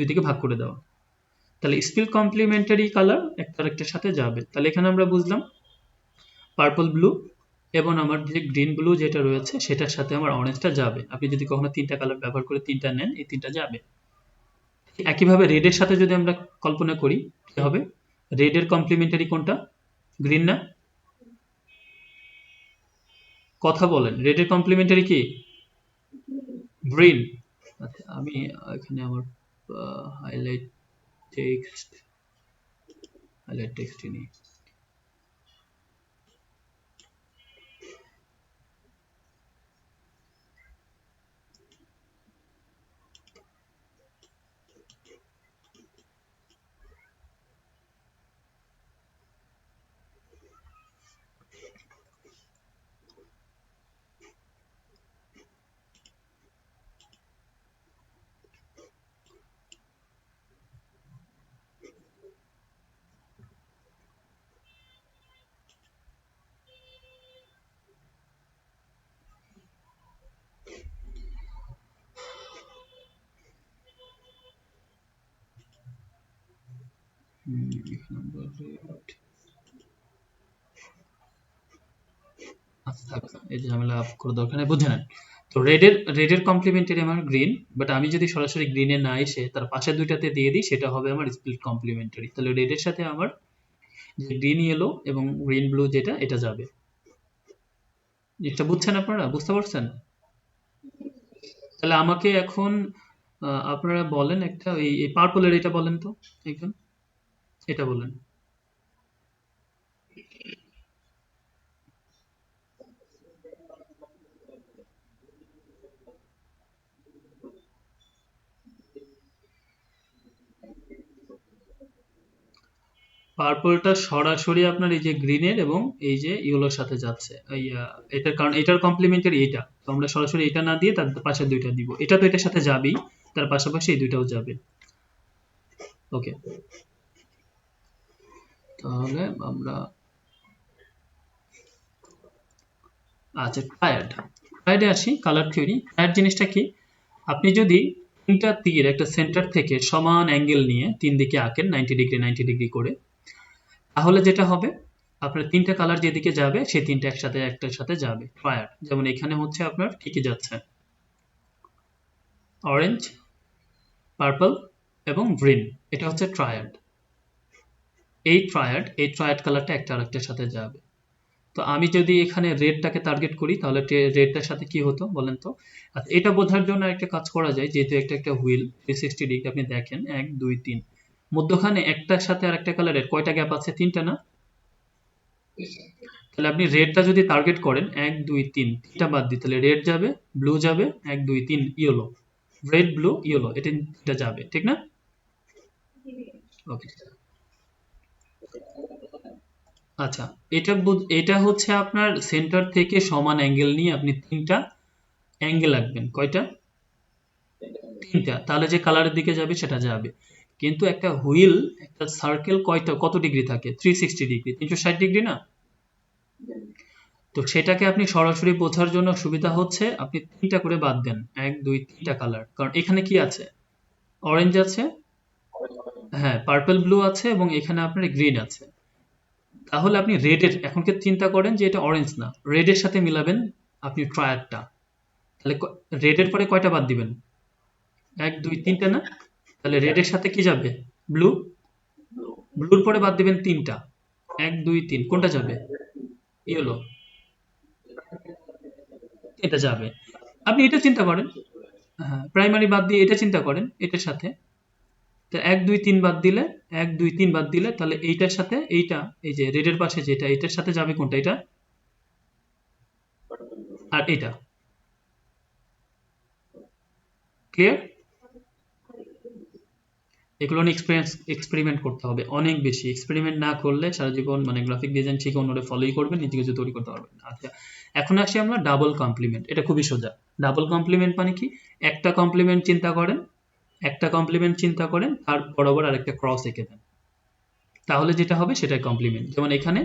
A: দিকে ভাগ করে দেওয়া। তাহলে স্প্লিট কমপ্লিমেন্টারি কালার একটা আরেকটার সাথে যাবে। তাহলে এখানে আমরা বুঝলাম পার্পল ব্লু এবং আমার যে গ্রিন ব্লু যেটা রয়েছে সেটার সাথে আমার অরেঞ্জটা যাবে। আপনি যদি কখনো তিনটা কালার ব্যবহার করে তিনটা নেন, এই তিনটা যাবে। একইভাবে রেডের সাথে যদি আমরা কল্পনা করি, কি হবে? রেডের কমপ্লিমেন্টারি কোনটা? গ্রিন না? কথা বলেন, রেডের কমপ্লিমেন্টারি কি? গ্রিন। আচ্ছা, আমি এখানে আমার হাইলাইট টেক্সট নিই। আচ্ছা, এই ঝামেলা করে দরকার নেই, বুঝে নেন। তো রেডের কমপ্লিমেন্টারি আমার গ্রিন, বাট আমি যদি সরাসরি গ্রিনে না এসে তার পাশে দুইটাতে দিয়ে দিই, সেটা হবে আমার স্প্লিট কমপ্লিমেন্টারি। তাহলে রেডের সাথে আমার যে গ্রিন ইয়েলো এবং গ্রিন ব্লু যেটা, এটা যাবে। এটা বুঝছেন? আপনারা বুঝতে পারছেন? তাহলে আমাকে এখন আপনারা বলেন একটা এই পার্পলের এটা বলেন তো একজন, এটা বলেন। পার্পলটা সরাসরি আপনার এই যে গ্রিনের এবং এই যে ইয়েলোর সাথে যাচ্ছে, এই এটার কারণ এটার কমপ্লিমেন্টারি এটা, তো আমরা সরাসরি এটা না দিয়ে তার পাশে দুইটা দিব। এটা তো এটার সাথে যাবেই, তার পাশাপাশি এই দুইটাও যাবে। ওকে, তাহলে আমরা আচ্ছা ট্রায়াডে আসি। কালার থিওরি ট্রায়াড জিনিসটা কি? আপনি যদি তিনটা তীর একটা সেন্টার থেকে সমান অ্যাঙ্গেল নিয়ে তিন দিকে আঁকেন 90 ডিগ্রি করে, তাহলে যেটা হবে আপনার তিনটা কালার যেদিকে যাবে সেই তিনটা একটার সাথে যাবে, ট্রায়াড। যেমন এখানে হচ্ছে আপনার ঠিকই যাচ্ছে, অরেঞ্জ, পার্পল এবং গ্রিন, এটা হচ্ছে ট্রায়াড। এই ট্রায়াড কালারটা একটা আরেকটার সাথে যাবে। তো আমি যদি এখানে রেডটাকে টার্গেট করি, তাহলে রেডটার সাথে কি হতো বলেন তো? আচ্ছা, এটা বোঝার জন্য একটা কাজ করা যায়, যেহেতু একটা হুইল 360 ডিগ্রি, আপনি দেখেন 1 2 3, মধ্যখানে একটার সাথে আরেকটা কালারের কয়টা গ্যাপ আছে? তিনটা না? তাহলে আপনি রেডটা যদি টার্গেট করেন 1 2 3, তিনটা বাদ দিই, তাহলে রেড যাবে, ব্লু যাবে, 1 2 3 ইয়েলো, রেড ব্লু ইয়েলো, এটা যাবে, ঠিক না? ওকে, আচ্ছা, এটা হচ্ছে আপনার সেন্টার থেকে সমান অ্যাঙ্গেল নিয়ে আপনি তিনটা অ্যাঙ্গেল আঁকবেন। কয়টা? তিনটা। তাহলে যে কালারের দিকে যাবে সেটা যাবে। কিন্তু একটা হুইল, একটা সার্কেল কত ডিগ্রি থাকে? 360 ডিগ্রি, 360 ডিগ্রি না? তো সেটাকে আপনি সরাসরি বোঝার জন্য সুবিধা হচ্ছে আপনি তিনটা করে বাদ দেন, 1 2 3টা কালার, কারণ এখানে কি আছে, অরেঞ্জ আছে, হ্যাঁ পার্পল ব্লু আছে এবং এখানে আপনার গ্রিন আছে। তাহলে আপনি রেডের এখন কি চিন্তা করেন যে এটা অরেঞ্জ না, রেডের সাথে মিলাবেন আপনি ট্রায়াডটা, তাহলে রেডের পরে কয়টা বাদ দিবেন, 1 2 3টা না, তাহলে রেডের সাথে কি যাবে, ব্লু, ব্লুর পরে বাদ দিবেন তিনটা, 1 2 3 কোনটা যাবে, ইয়েলো, এটা যাবে। আপনি এটা চিন্তা করেন, হ্যাঁ প্রাইমারি বাদ দিয়ে এটা চিন্তা করেন এটার সাথে, তো 1 2 3 বাদ দিলে, 1 2 3 বাদ দিলে তাহলে এইটার সাথে এইটা, এই যে রেডের পাশে যেটা এটার সাথে যাবে কোনটা, এটা আর এটা, ক্লিয়ার? এগুলো নিয়ে এক্সপেরিমেন্ট করতে হবে অনেক বেশি, এক্সপেরিমেন্ট না করলে সারা জীবন মানে গ্রাফিক ডিজাইন শিখে অন্যরা ফলোই করবেন, নিজে কিছু তৈরি করতে পারবেন না। আচ্ছা, এখন আসি আমরা ডাবল কমপ্লিমেন্ট, এটা খুবই সোজা। ডাবল কমপ্লিমেন্ট মানে কি, একটা কমপ্লিমেন্ট চিন্তা করেন, একটা কমপ্লিমেন্ট চিন্তা করেন আর বরাবর আরেকটা ক্রস এঁকে দেন, তাহলে যেটা হবে সেটাই কমপ্লিমেন্ট। যেমন এখানে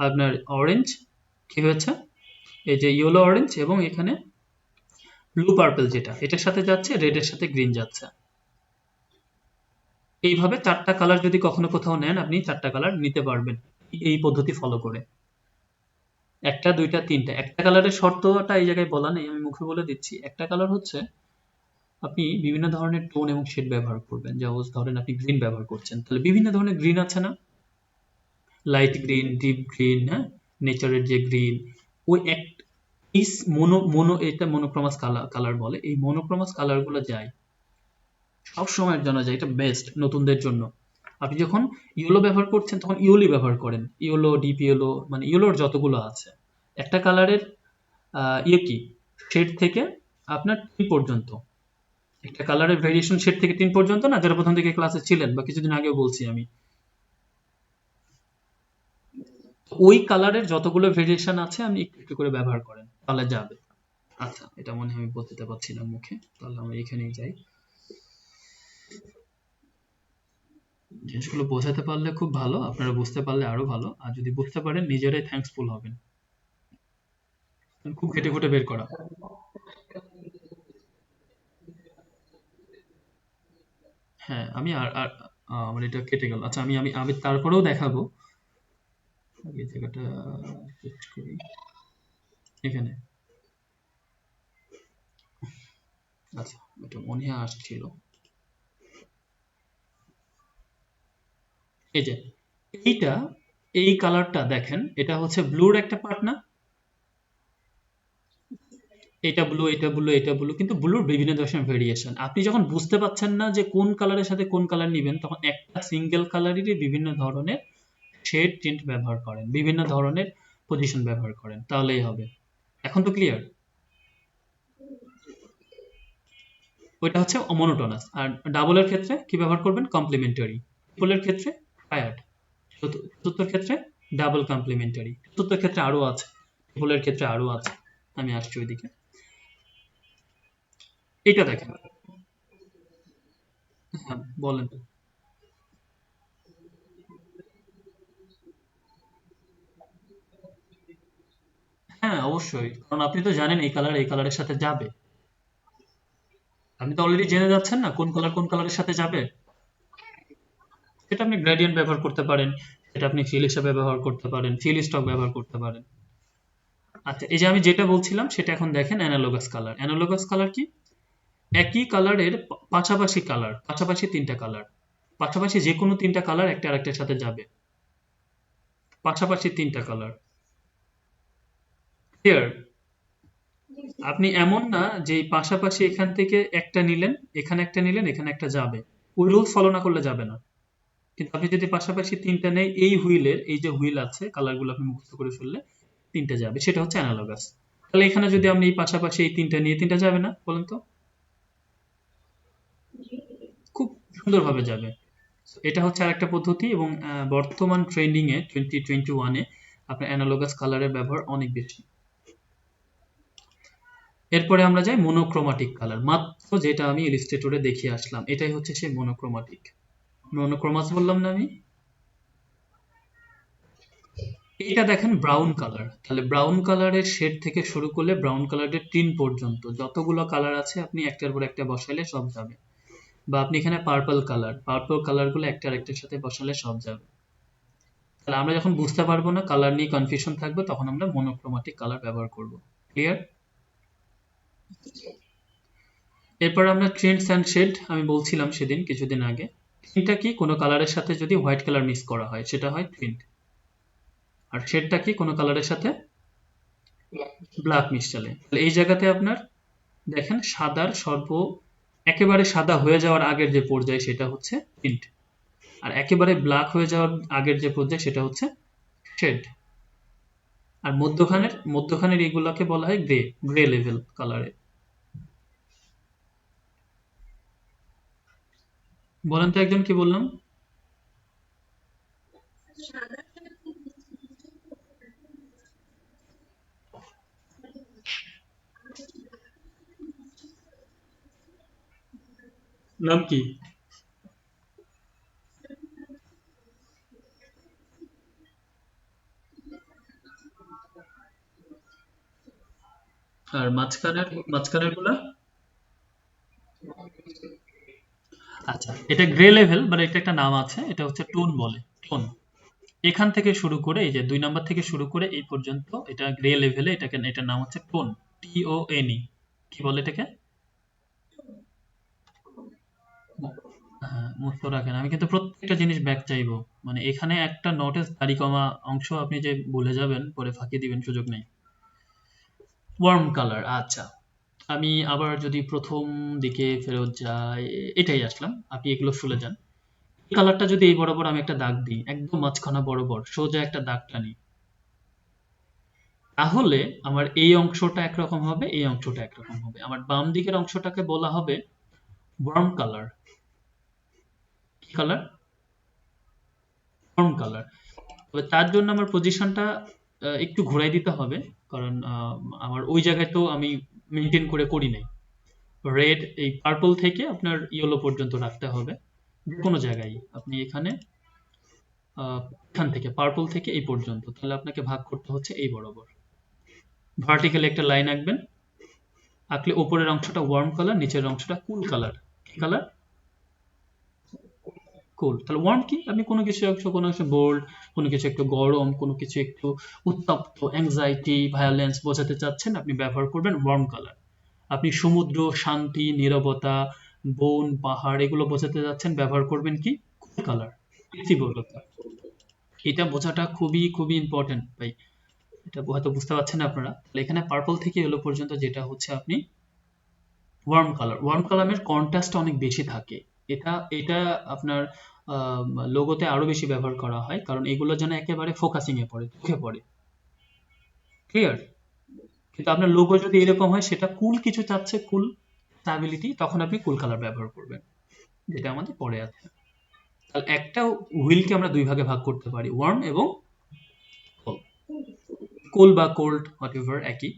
A: আপনার অরেঞ্জ কি হয়েছে, এই যে ইয়েলো অরেঞ্জ, এবং এখানে ব্লু পার্পল যেটা এটার সাথে যাচ্ছে, রেডের সাথে গ্রিন যাচ্ছে। এইভাবে চারটা কালার যদি কখনো কোথাও নেন, আপনি চারটা কালার নিতে পারবেন এই পদ্ধতি ফলো করে। একটা দুইটা তিনটা, একটা কালারের শর্তটা এই জায়গায় বলা নেই, আমি মুখে বলে দিচ্ছি। একটা কালার হচ্ছে আপনি বিভিন্ন ধরনের টোন এবং শেড ব্যবহার করবেন, যেমন ধরেন আপনি গ্রিন ব্যবহার করছেন, তাহলে বিভিন্ন ধরনের গ্রিন আছে না, লাইট গ্রিন, ডিপ গ্রিন, হ্যাঁ, নেচারের যে গ্রিন, ওই এক এই মোনো মোনো এটা মনোক্রোমাস কালার কালার বলে, এই মনোক্রোমাস কালার গুলো যায় সব সময়ের জন্য যায়, এটা বেস্ট নতুনদের জন্য। আপনি যখন ইয়েলো ব্যবহার করছেন তখন ইয়েলোই ব্যবহার করেন, ইয়েলো, ডিপ ইয়েলো, মানে ইয়েলোর যতগুলো আছে একটা কালারের ইয়ে কি, শেড থেকে আপনার 3 পর্যন্ত, একটা কালারের ভেরিয়েশন শেড থেকে 3 পর্যন্ত না, যারা প্রথম থেকে ক্লাসে ছিলেন বা কিছুদিন আগেও বলছি আমি, ওই কালারের যতগুলো ভেরিয়েশন আছে আপনি একটু একটু করে ব্যবহার করেন তাহলে যাবে। আচ্ছা, এটা মনে হয় আমি বলতে পারছি না মুখে, তাহলে আমরা এখানেই যাই। জিনিসগুলো বোঝাতে পারলে খুব ভালো, আপনারা বুঝতে পারলে আরো ভালো, আর যদি বুঝতে পারেন নিজেরাই থ্যাঙ্কসফুল হবেন। খুব ঘেটে ঘুটে বের করা। হ্যাঁ আমি আর আর আমার এটা কেটে গেল। আচ্ছা, আমি আমি আমি তারপরেও দেখাবো। এই জায়গাটা shift করি, এখানে। আচ্ছা, এটা মনে হয় আসছিল। এই যে এইটা, এই কালারটা দেখেন, এটা হচ্ছে ব্লুর একটা পার্ট না, এটা ব্লু, এটা ব্লু, এটা ব্লু, কিন্তু ব্লুর বিভিন্ন ধরনের ভেরিয়েশন। আপনি যখন বুঝতে পারছেন না যে কোন কালারের সাথে কোন কালার নিবেন, তখন একটা সিঙ্গেল কালারেরই বিভিন্ন ধরনের শেড টিন্ট ব্যবহার করেন, বিভিন্ন ধরনের পজিশন ব্যবহার করেন, তাহলেই হবে। এখন তো ক্লিয়ার? ওইটা হচ্ছে মনোটোনাস। আর ডাবলের ক্ষেত্রে কি ব্যবহার করবেন, কমপ্লিমেন্টারি। ট্রিপলের ক্ষেত্রে ট্রায়াড, চতুর্থের ক্ষেত্রে ডাবল কমপ্লিমেন্টারি, চতুর্থের ক্ষেত্রে আরো আছে, ট্রিপলের ক্ষেত্রে আরো আছে, আমি আসছি ওইদিকে। এটা দেখেন, হ্যাঁ বলেন। হ্যাঁ অবশ্যই, কারণ আপনি তো জানেন এই কালার এই কালারের সাথে যাবে, আপনি তো অলরেডি জেনে যাচ্ছেন না কোন কালার কোন কালারের সাথে যাবে। সেটা আপনি গ্রেডিয়েন্ট ব্যবহার করতে পারেন, সেটা আপনি ফিল হিসাবে ব্যবহার করতে পারেন, ফিল স্টক ব্যবহার করতে পারেন। আচ্ছা, এই যে আমি যেটা বলছিলাম সেটা এখন দেখেন, অ্যানালগাস কালার। অ্যানালগাস কালার কি, একই কালারের পাশাপাশি কালার, পাশাপাশি তিনটা কালার, পাশাপাশি যে কোনো তিনটা কালার একটা আরেকটার সাথে যাবে, পাশাপাশি তিনটা কালার, ক্লিয়ার? আপনি এমন না যে এই পাশাপাশি এখান থেকে একটা নিলেন, এখানে একটা নিলেন, এখানে একটা যাবে, ওই রুলস ফলো না করলে যাবে না। কিন্তু আপনি যদি পাশাপাশি তিনটা নেই, এই হুইলের এই যে হুইল আছে কালারগুলো আপনি মুখস্থ করে ফেললে তিনটা যাবে, সেটা হচ্ছে অ্যানালগাস। তাহলে এখানে যদি আপনি এই পাশাপাশি এই তিনটা নিয়ে, তিনটা যাবে না বলেন তো? খুব সুন্দরভাবে যাবে। এটা হচ্ছে আরেকটা পদ্ধতি, এবং বর্তমান ট্রেন্ডিং এ 2021-এ আপনার অ্যানালগাস কালারের ব্যবহার অনেক বেশি। এরপরে আমরা যাই মনোক্রোমাটিক কালার, মাত্র যেটা আমি ইলিস্ট্রেটরে দেখিয়ে আসলাম, এটাই হচ্ছে সেই মনোক্রোমাটিক। মনোক্রোমাস বললাম না আমি, এটা দেখেন ব্রাউন কালার, তাহলে ব্রাউন কালারের শেড থেকে শুরু করলে ব্রাউন কালারের টিন পর্যন্ত যতগুলো কালার আছে আপনি একটার পর একটা বসালে সব যাবে। বা আপনি এখানে পার্পল কালারগুলো একটা আরেকটার সাথে বসালে সব যাবে। তাহলে আমরা যখন বুঝতে পারবো না, কালার নিয়ে কনফিউশন থাকবে, তখন আমরা মনোক্রোমাটিক কালার ব্যবহার করব। ক্লিয়ার? এরপর আমরা ট্রেন্ডস অ্যান্ড শেড, আমি বলছিলাম সেদিন কিছুদিন আগে, থিমটা কি, কোনো কালারের সাথে যদি হোয়াইট কালার মিক্স করা হয় সেটা হয় থিম। আর শেডটা কি, কোনো কালারের সাথে ব্ল্যাক মিশালে। তাহলে এই জায়গাতে আপনার দেখেন সাদার একেবারে সাদা হয়ে যাওয়ার আগের যে পর্যায় সেটা হচ্ছে টিন্ট, আর একেবারে ব্ল্যাক হয়ে যাওয়ার আগের যে পর্যায় সেটা হচ্ছে শেড। আর মধ্যখানের এগুলাকে বলা হয় গ্রে লেভেল কালারে। বলেন তো একজন, কি বললাম? নাম কি? আর মাঝখানের গুলা? আচ্ছা, এটা গ্রে লেভেল, মানে এটা একটা নাম আছে, এটা হচ্ছে টোন বলে, টোন। এখান থেকে শুরু করে এই যে 2 নাম্বার থেকে শুরু করে এই পর্যন্ত এটা গ্রে লেভেলে, এটার নাম হচ্ছে টোন। TONE। কি বলে এটাকে? হ্যাঁ, মুক্ত রাখেন। আমি কিন্তু প্রত্যেকটা জিনিস ব্যাক চাইবো, মানে এখানে একটা নোটিস দাড়ি কমা অংশ আপনি যে ভুলে যাবেন, পরে ফাঁকি দিবেন, সুযোগ নেই। ওয়ার্ম কালার, আচ্ছা। আমি আবার যদি প্রথম দিকে ফেরত যাই, এটাই আসলাম, আপনি এগুলো শুনে যান। এই কালারটা যদি এই বরাবর আমি একটা দাগ দিই, একদম মাঝখানা বরাবর সোজা একটা দাগ টানি, তাহলে আমার এই অংশটা একরকম হবে, এই অংশটা একরকম হবে। আমার বাম দিকের অংশটাকে বলা হবে ওয়ার্ম কালার। কি কালার? Worm colour. তবে তার জন্য আমার পজিশনটা একটু ঘোরাই দিতে হবে, কারণ আমার ওই জায়গায় তো আমি মেনটেন করে করি নাই। রেড, এই পার্পল থেকে আপনার ইয়েলো পর্যন্ত রাখতে হবে, যে কোনো জায়গায় আপনি এখানে এখান থেকে পার্পল থেকে এই পর্যন্ত, তাহলে আপনাকে ভাগ করতে হচ্ছে এই বরাবর। ভার্টিক্যালি একটা লাইন আঁকবেন, আঁকলে উপরের অংশটা ওয়ার্ম কালার, নিচের অংশটা কুল কালার। কি কালার? কুল। তাহলে ওয়ার্ম কি, আপনি কোনো কিছু বোল্ড, কোনো কিছু একটু গরম, কোনো কিছু একটু উত্তপ্ত, অ্যাংজাইটি, ভায়োলেন্স বোঝাতে চাচ্ছেন, আপনি ব্যবহার করবেন ওয়ার্ম কালার। আপনি সমুদ্র, শান্তি, নীরবতা, বন, পাহাড় এগুলো বোঝাতে যাচ্ছেন, ব্যবহার করবেন কি, কুল কালার, স্থিতিশীলতা। এটা বোঝাটা খুবই খুবই ইম্পর্টেন্ট ভাই। এটা হয়তো বুঝতে পারছেন না আপনারা। তাহলে এখানে পার্পল থেকে এলো পর্যন্ত যেটা হচ্ছে আপনি ওয়ার্ম কালার। ওয়ার্ম কালারের কন্ট্রাস্ট অনেক বেশি থাকে। এটা এটা আপনার লোগোতে আরো বেশি ব্যবহার করা হয়, কারণ এগুলো যেন একেবারে ফোকাসিং এ পড়ে, চোখে পড়ে। ক্লিয়ার? কিন্তু আপনার লোগো যদি এরকম হয়, সেটা কুল কিছু চাচ্ছে, কুল স্টাবিলিটি, তখন আপনি কুল কালার ব্যবহার করবেন, যেটা আমাদের পরে আছে। তাহলে একটা হুইলকে আমরা দুই ভাগে ভাগ করতে পারি, ওয়ার্ম এবং কোল্ড। কুল বা কোল্ড হোয়াট এভার একই।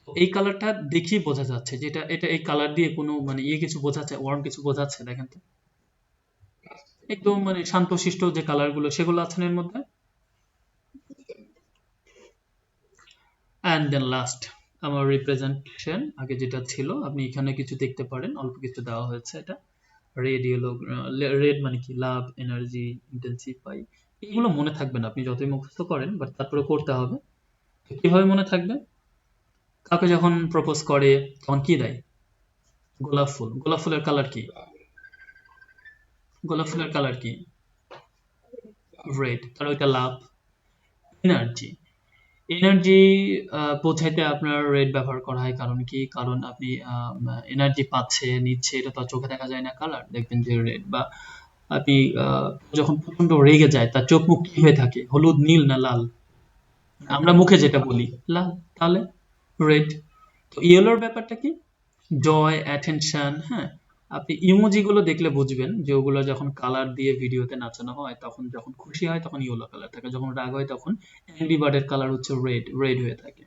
A: এই কালারটা দেখেই বোঝা যাচ্ছে যে এটা এই কালার দিয়ে কোনো মানে কিছু বোঝাচ্ছে, ওয়ার্ম কিছু বোঝাচ্ছে, দেখেন তো। একদম মানে শান্তশিষ্ট যে কালার গুলো সেগুলো আছে না এর মধ্যে। অ্যান্ড দেন লাস্ট, আমার রিপ্রেজেন্টেশন আগে যেটা ছিল, আপনি এখানে কিছু দেখতে পারেন, অল্প কিছু দেওয়া হয়েছে। এটা রেড, ইয়েলো, রেড মানে কি, লাভ, এনার্জি, ইন্টেন্সিফাই। এগুলো মনে থাকবে না আপনি যতই মুখস্থ করেন, বাট তারপরে করতে হবে। কিভাবে মনে থাকবে? কাউকে যখন প্রপোজ করে তখন কি দেয়? গোলাপ ফুল। গোলাপ ফুলের কালার কি? গোলাপ ফুলের কালার কি? রেড। তাহলে ওইটা লাভ। এনার্জি, এনার্জি বোঝাইতে আপনার রেড ব্যবহার করা হয়, কারণ কি, কারণ আপনি এনার্জি পাচ্ছে, নিচ্ছে, এটা তো আর চোখে দেখা যায় না, কালার দেখবেন যে রেড। বা আপনি যখন প্রচন্ড রেগে যায়, তার চোখ মুখ কি হয়ে থাকে, হলুদ, নীল না লাল? আমরা মুখে যেটা বলি লাল, তাহলে রেড। তো ইয়েলোর ব্যাপারটা কি, জয়, অ্যাটেনশন, হ্যাঁ। আপনি ইমোজি গুলো দেখলে বুঝবেন যে ওগুলো যখন কালার দিয়ে ভিডিওতে নাচানো হয়, তখন যখন খুশি হয় তখন ইয়েলো কালার থাকে, যখন রাগ হয় তখন অ্যাংরি বার্ডের কালার হচ্ছে রেড, রেড হয়ে থাকে।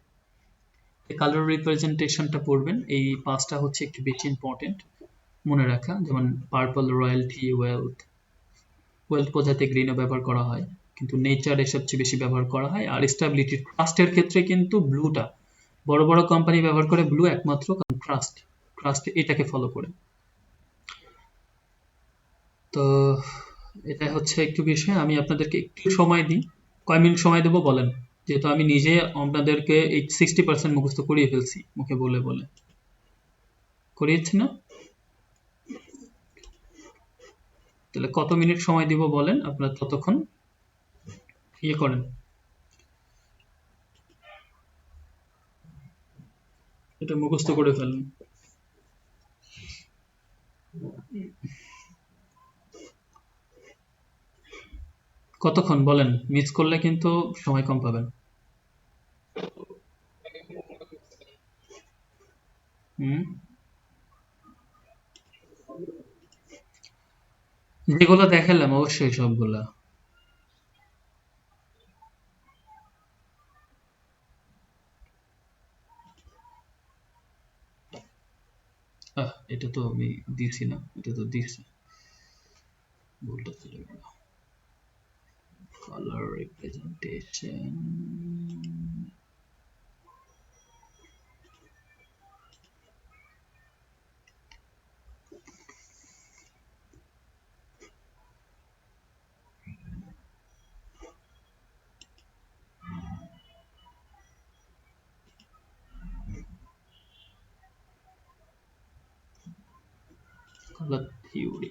A: কালার রিপ্রেজেন্টেশনটা পড়বেন, এই পাঁচটা হচ্ছে একটু বেশি ইম্পর্টেন্ট মনে রাখা। যেমন পার্পল, রয়্যালটি, ওয়েলথ। ওয়েলথ বোঝাতে গ্রিনও ব্যবহার করা হয়, কিন্তু নেচারে সবচেয়ে বেশি ব্যবহার করা হয়। আর স্টেবিলিটি ট্রাস্টের ক্ষেত্রে কিন্তু ব্লুটা বড় বড় কোম্পানি ব্যবহার করে ব্লু একমাত্র, কারণ ট্রাস্ট এটাকে ফলো করে। তো এটা হচ্ছে একটু বিষয়। আমি আপনাদেরকে একটু সময় দিই, কয় মিনিট সময় দেবো বলেন, যেহেতু আমি নিজে আপনাদেরকে এই 60% মুখস্থ করিয়ে ফেলছি মুখে বলে বলে। করিয়েছি না? তাহলে কত মিনিট সময় দিব বলেন, আপনারা ততক্ষণ ইয়ে করেন, এটা মুখস্থ করে ফেলেন। কতক্ষণ বলেন, মিস করলে কিন্তু সময় কম পাবেন। হুম, যেগুলো দেখালাম অবশ্যই সবগুলা। এটা তো আমি দিছি না, এটা তো দিছি, ভুলটা চলে গেল। Colour representation, colour theory.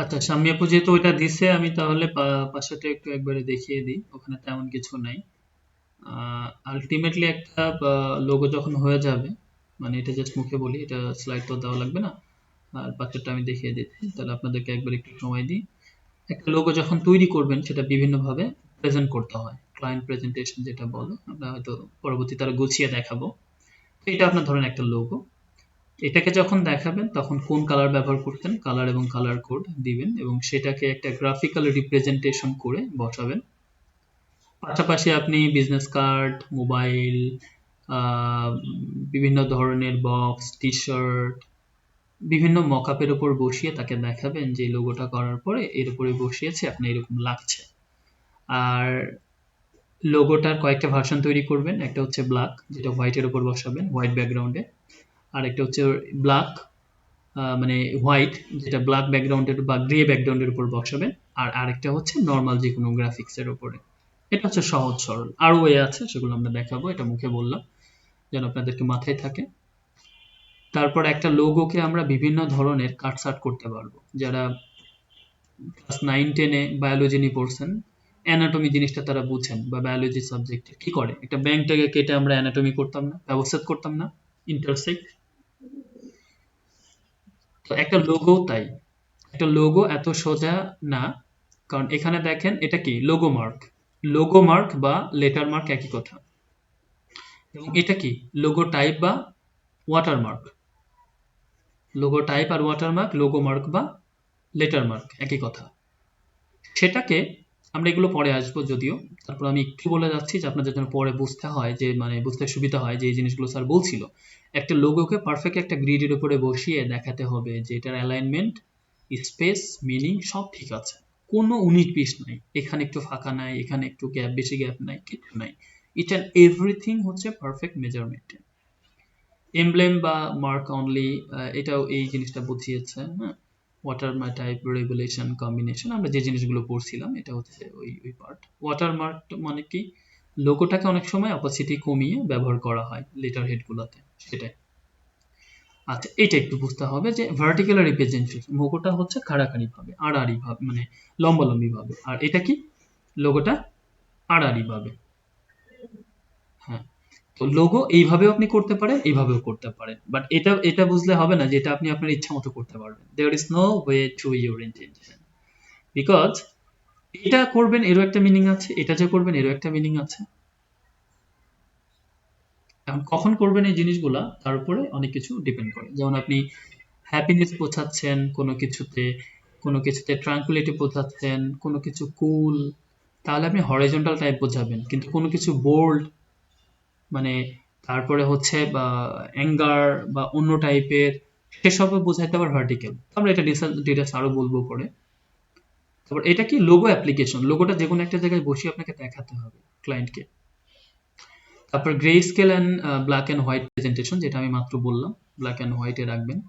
A: আচ্ছা, শাম্মী আপু যেহেতু ওইটা দিছে, আমি তাহলে পাশেটা একটু একবারে দেখিয়ে দিই, ওখানে তেমন কিছু নাই। আলটিমেটলি একটা লোগো যখন হয়ে যাবে, মানে এটা জাস্ট মুখে বলি, এটা স্লাইড তো দেওয়া লাগবে না, আর বাচ্চাটা আমি দেখিয়ে দিচ্ছি, তাহলে আপনাদেরকে একবার একটু সময় দিই। একটা লোগো যখন তৈরি করবেন সেটা বিভিন্নভাবে প্রেজেন্ট করতে হয়, ক্লায়েন্ট প্রেজেন্টেশন যেটা বলে, আমরা হয়তো পরবর্তীতে আরো গুছিয়ে দেখাবো। তো এটা আপনার ধরেন একটা লোগো, এটাকে যখন দেখাবেন তখন কোন কালার ব্যবহার করতেন, কালার এবং কালার কোড দিবেন এবং সেটাকে একটা গ্রাফিক্যাল রিপ্রেজেন্টেশন করে বসাবেন। পাশাপাশি আপনি বিজনেস কার্ড, মোবাইল, বিভিন্ন ধরনের বক্স, টি শার্ট, বিভিন্ন মকআপের উপর বসিয়ে তাকে দেখাবেন যে লোগোটা করার পরে এর উপরে বসিয়েছে, আপনি এরকম লাগছে। আর লোগোটার কয়েকটা ভার্সন তৈরি করবেন, একটা হচ্ছে ব্ল্যাক, যেটা হোয়াইটের উপর বসাবেন হোয়াইট ব্যাকগ্রাউন্ডে, আর একটা হচ্ছে ব্ল্যাক মানে হোয়াইট, যেটা ব্ল্যাক ব্যাকগ্রাউন্ডের বা গ্রে ব্যাকগ্রাউন্ডের উপর বসাবেন, আর আরেকটা হচ্ছে নর্মাল যে কোনো গ্রাফিক্সের উপরে। এটা হচ্ছে সহজ সরল, আরো ওয়ে আছে, সেগুলো আমরা দেখাবো, এটা মুখে বললাম যেন আপনাদেরকে মাথায় থাকে। তারপর একটা লোগোকে আমরা বিভিন্ন ধরনের কাটছাট করতে পারবো। যারা ক্লাস 9-10-এ বায়োলজি নিয়ে পড়ছেন, অ্যানাটমি জিনিসটা তারা বুঝেন, বা বায়োলজি সাবজেক্টে কি করে, একটা ব্যাংকটাকে কেটে আমরা অ্যানাটমি করতাম না, ব্যবচ্ছেদ করতাম না, ইন্টারসেক্ট। তো একটা লোগো তাই, একটা লোগো এত সোজা না, কারণ এখানে দেখেন এটা কি লোগো মার্ক, লোগো মার্ক বা লেটার মার্ক একই কথা, এবং এটা কি লোগো টাইপ বা ওয়াটারমার্ক, লোগো টাইপ আর ওয়াটারমার্ক, লোগো মার্ক বা লেটার মার্ক একই কথা। সেটাকে আমরা এগুলো পরে আসবো যদিও, তারপর আমি একটু বলে যাচ্ছি যে আপনাদের জন্য পরে বুঝতে হয়, যে মানে বুঝতে সুবিধা হয় যে এই জিনিসগুলো স্যার বলছিল। একটা লোগোকে পারফেক্ট একটা গ্রিডের উপরে বসিয়ে দেখাতে হবে যে এটার অ্যালাইনমেন্ট, স্পেস, মিনিং সব ঠিক আছে, কোনো 19-20 নাই, এখানে একটু ফাঁকা নাই, এখানে একটু গ্যাপ, বেশি গ্যাপ নাই, কিছু নাই, ইচ অ্যান্ড এভরিথিং হচ্ছে পারফেক্ট মেজারমেন্টে। এমব্লেম বা মার্ক অনলি, এটাও এই জিনিসটা বুঝিয়েছে, হ্যাঁ। ওয়াটারমার্ক টাইপ, রেগুলেশন, কম্বিনেশন, আমরা যে জিনিসগুলো পড়ছিলাম এটা হচ্ছে ওই পার্ট। ওয়াটারমার্ক মানে কি, লোগোটাকে অনেক সময় অপাসিটি কমিয়ে ব্যবহার করা হয় লেটার হেডগুলোতে, সেটাই। আচ্ছা, এটা একটু বুঝতে হবে যে ভার্টিক্যাল রিপ্রেজেন্টেশন, লোগোটা হচ্ছে খাড়াখাড়ি ভাবে, আড়াআড়ি ভাবে, মানে লম্বালম্বি ভাবে, আর এটা কি লোগোটা আড়াআড়ি ভাবে। হ্যাঁ, তো লোগো এইভাবেও আপনি করতে পারেন, এইভাবেও করতে পারেন, বাট এটা এটা বুঝলে হবে না যে এটা আপনি আপনার ইচ্ছা মতো করতে পারবেন। There is no way to your intention, because এটা করবেন এরও একটা মিনিং আছে, এটা যে করবেন এরও একটা মিনিং আছে। এখন কখন করবেন এই জিনিসগুলা তার উপরে অনেক কিছু ডিপেন্ড করে। যেমন আপনি হ্যাপিনেস বোঝাচ্ছেন কোনো কিছুতে ট্রাঙ্কুইলিটি বোঝাচ্ছেন, কোনো কিছু কুল, তাহলে আপনি হরাইজন্টাল টাইপ বোঝাবেন। কিন্তু কোনো কিছু বোল্ড, মানে তারপরে হচ্ছে বা অ্যাঙ্গার বা অন্য টাইপের, সেসব বোঝাইতে আবার ভার্টিক্যাল। আমরা এটা ডিটেলস আরো বলবো পরে। তারপর এটা কি লোগো অ্যাপ্লিকেশন, লোগোটা যে কোনো একটা জায়গায় বসিয়ে আপনাকে দেখাতে হবে ক্লায়েন্টকে। তারপর grey scale and black and white presentation, যেটা আমি মাত্র বললাম, ব্ল্যাক অ্যান্ড হোয়াইটে রাখবেন।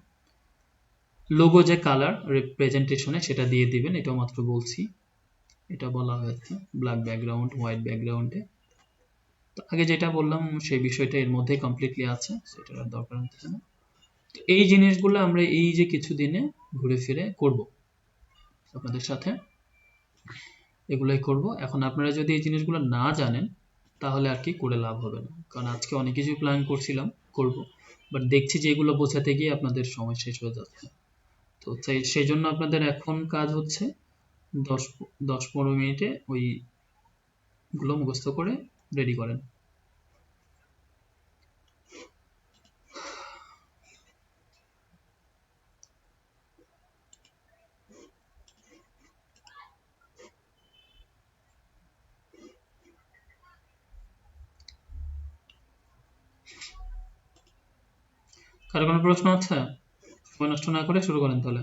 A: লোগো যে কালার প্রেজেন্টেশনে সেটা দিয়ে দিবেন, এটাও মাত্র বলছি, এটা বলা হয়েছে ব্ল্যাক ব্যাকগ্রাউন্ড হোয়াইট ব্যাকগ্রাউন্ডে। তো আগে যেটা বললাম সেই বিষয়টা এর মধ্যে কমপ্লিটলি আছে, সেটার আর দরকার হচ্ছে না। তো এই জিনিসগুলো আমরা এই যে কিছুদিনে ঘুরে ফিরে করব আপনাদের সাথে, এগুলোই করব। এখন আপনারা যদি এই জিনিসগুলো না জানেন তাহলে আর কি করে লাভ হবে না, কারণ আজকে অনেক কিছু প্ল্যান করছিলাম করব, বাট দেখছি যে এগুলো বোঝাতে গিয়ে আপনাদের সময় শেষ হয়ে যাচ্ছে। তো সেই জন্য আপনাদের এখন কাজ হচ্ছে 10-15 মিনিটে ওইগুলো মুখস্থ করে রেডি করেন। কারো কোনো প্রশ্ন আছে? সময় নষ্ট না করে শুরু করেন তাহলে।